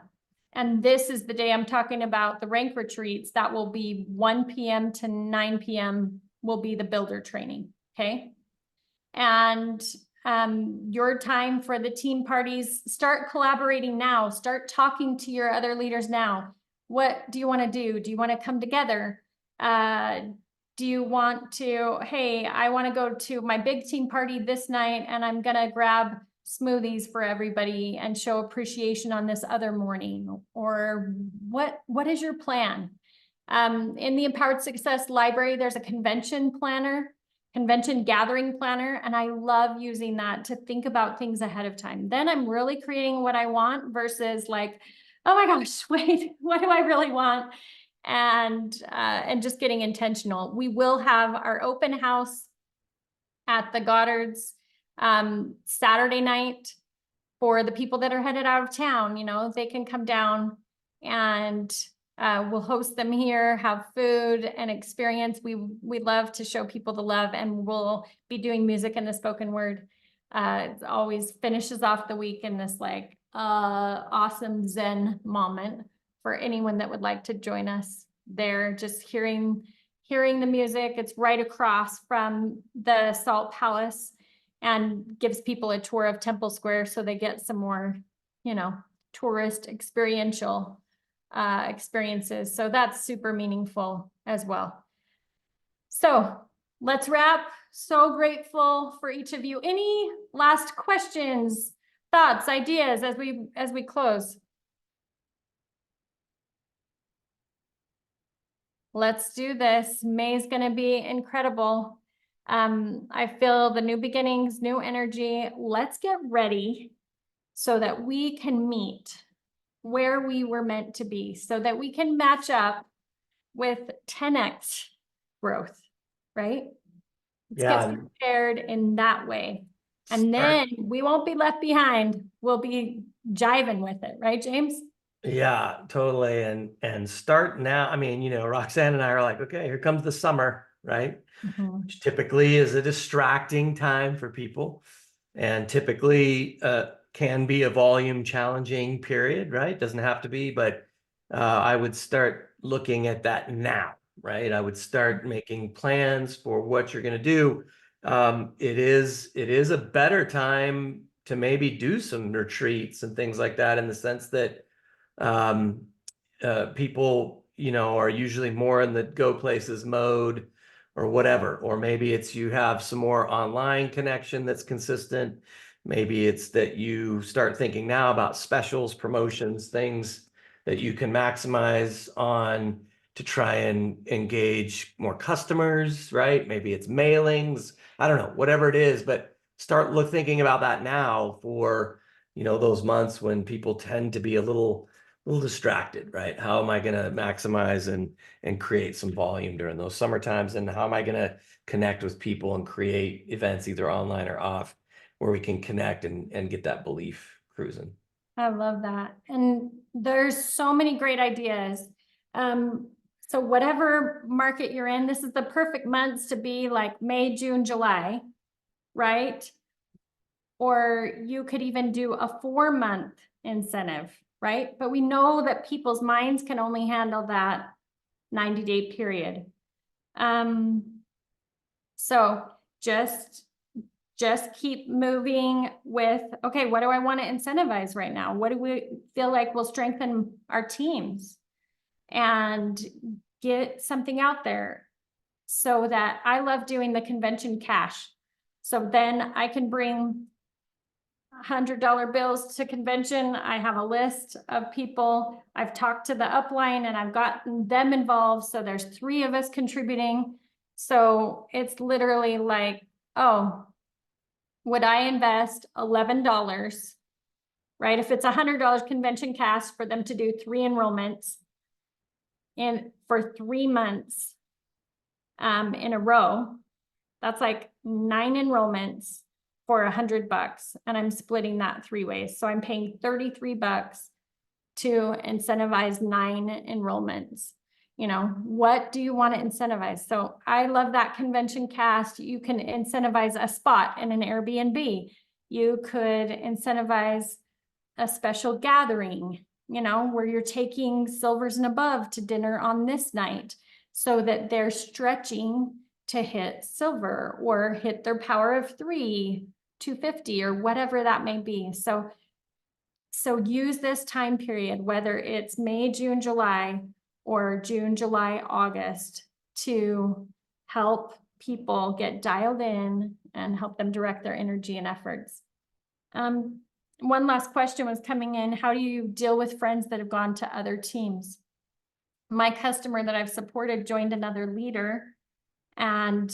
A: And this is the day I'm talking about, the rank retreats. That will be 1 p.m. to 9 p.m. will be the builder training. Okay. And your time for the team parties, start collaborating now, start talking to your other leaders now. What do you want to do? Do you want to come together? Do you want to, hey, I want to go to my big team party this night and I'm gonna grab smoothies for everybody and show appreciation on this other morning? Or what is your plan? In the Empowered Success Library, there's a convention gathering planner, and I love using that to think about things ahead of time. Then I'm really creating what I want versus like, oh my gosh, wait, what do I really want? And just getting intentional. We will have our open house at the Goddards Saturday night for the people that are headed out of town. You know, they can come down and we'll host them here, have food and experience. We love to show people the love, and we'll be doing music and the spoken word. It always finishes off the week in this like awesome Zen moment for anyone that would like to join us there. Just hearing the music. It's right across from the Salt Palace and gives people a tour of Temple Square, so they get some more, you know, tourist experiential experiences. So that's super meaningful as well. So let's wrap. So grateful for each of you. Any last questions, thoughts, ideas as we close? Let's do this. May's going to be incredible. I feel the new beginnings, new energy. Let's get ready so that we can meet where we were meant to be, so that we can match up with 10x growth, right? Let's
B: Yeah.
A: get prepared in that way. And then we won't be left behind. We'll be jiving with it, right, James?
B: Yeah, totally. And start now. I mean, you know, Roxanne and I are like, okay, here comes the summer, right? Which typically is a distracting time for people, and typically can be a volume challenging period, right? Doesn't have to be, but I would start looking at that now, right? I would start making plans for what you're going to do. It is a better time to maybe do some retreats and things like that, in the sense that people, you know, are usually more in the go places mode or whatever. Or maybe it's you have some more online connection that's consistent. Maybe it's that you start thinking now about specials, promotions, things that you can maximize on to try and engage more customers, right? Maybe it's mailings. I don't know, whatever it is, but start thinking about that now for, you know, those months when people tend to be a little distracted, right? How am I going to maximize and create some volume during those summer times? And how am I going to connect with people and create events either online or off where we can connect and get that belief cruising?
A: I love that. And there's so many great ideas. So whatever market you're in, this is the perfect months to be like May, June, July, right? Or you could even do a 4-month incentive, right? But we know that people's minds can only handle that 90-day period. So just keep moving with, okay, what do I want to incentivize right now? What do we feel like will strengthen our teams? And get something out there. So that I love doing the convention cash. So then I can bring $100 bills to convention. I have a list of people. I've talked to the upline and I've gotten them involved. So there's 3 of us contributing. So it's literally like, oh, would I invest $11, right? If it's $100 convention cash for them to do 3 enrollments and for 3 months in a row, that's like 9 enrollments for $100, and I'm splitting that 3 ways. So I'm paying $33 to incentivize 9 enrollments. You know, what do you want to incentivize? So I love that convention cast. You can incentivize a spot in an Airbnb. You could incentivize a special gathering, you know, where you're taking silvers and above to dinner on this night so that they're stretching to hit silver or hit their power of 3, 250 or whatever that may be. So So use this time period, whether it's May, June, July, or June, July, August, to help people get dialed in and help them direct their energy and efforts. One last question was coming in. How do you deal with friends that have gone to other teams? My customer that I've supported joined another leader, and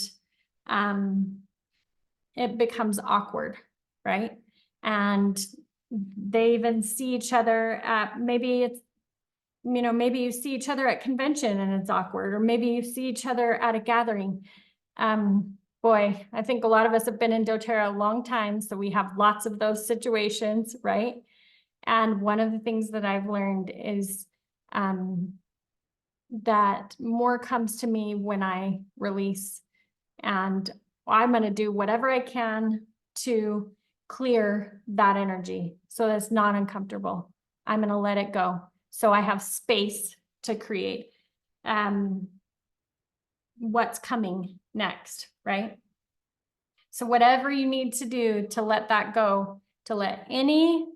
A: it becomes awkward, right? And they even see each other at, maybe it's, you know, maybe you see each other at convention and it's awkward, or maybe you see each other at a gathering. Boy, I think a lot of us have been in doTERRA a long time, so we have lots of those situations, right? And one of the things that I've learned is that more comes to me when I release, and I'm going to do whatever I can to clear that energy so that it's not uncomfortable. I'm going to let it go so I have space to create what's coming next, right? So whatever you need to do to let that go, to let any,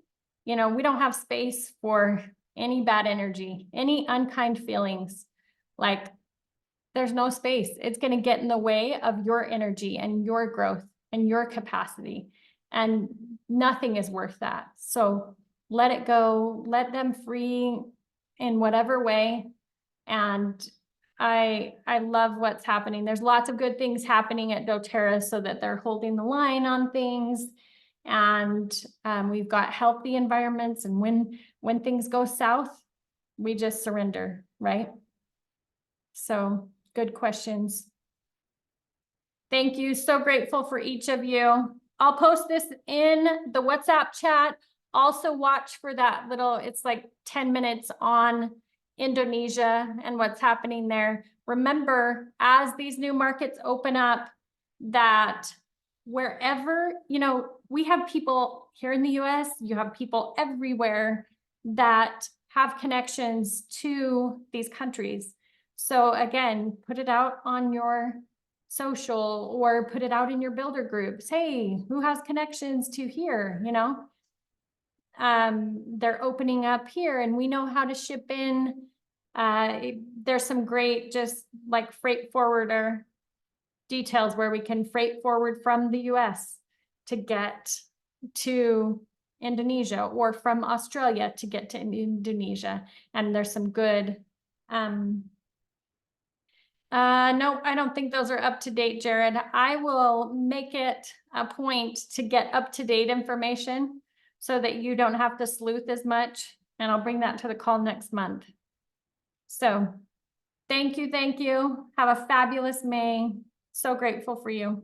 A: you know, we don't have space for any bad energy, any unkind feelings. Like, there's no space. It's going to get in the way of your energy and your growth and your capacity. And nothing is worth that. So let it go, let them free in whatever way. And I love what's happening. There's lots of good things happening at doTERRA so that they're holding the line on things. And we've got healthy environments. And when things go south, we just surrender, right? So good questions. Thank you. So grateful for each of you. I'll post this in the WhatsApp chat. Also watch for that little, it's like 10 minutes on Indonesia and what's happening there. Remember, as these new markets open up, that wherever, you know, we have people here in the US, you have people everywhere that have connections to these countries. So again, put it out on your social or put it out in your builder groups. Hey, who has connections to here, you know? They're opening up here and we know how to ship in. There's some great just like freight forwarder details where we can freight forward from the US to get to Indonesia, or from Australia to get to Indonesia. And there's some good, no, I don't think those are up to date, Jared. I will make it a point to get up to date information so that you don't have to sleuth as much. And I'll bring that to the call next month. So thank you. Thank you. Have a fabulous May. So grateful for you.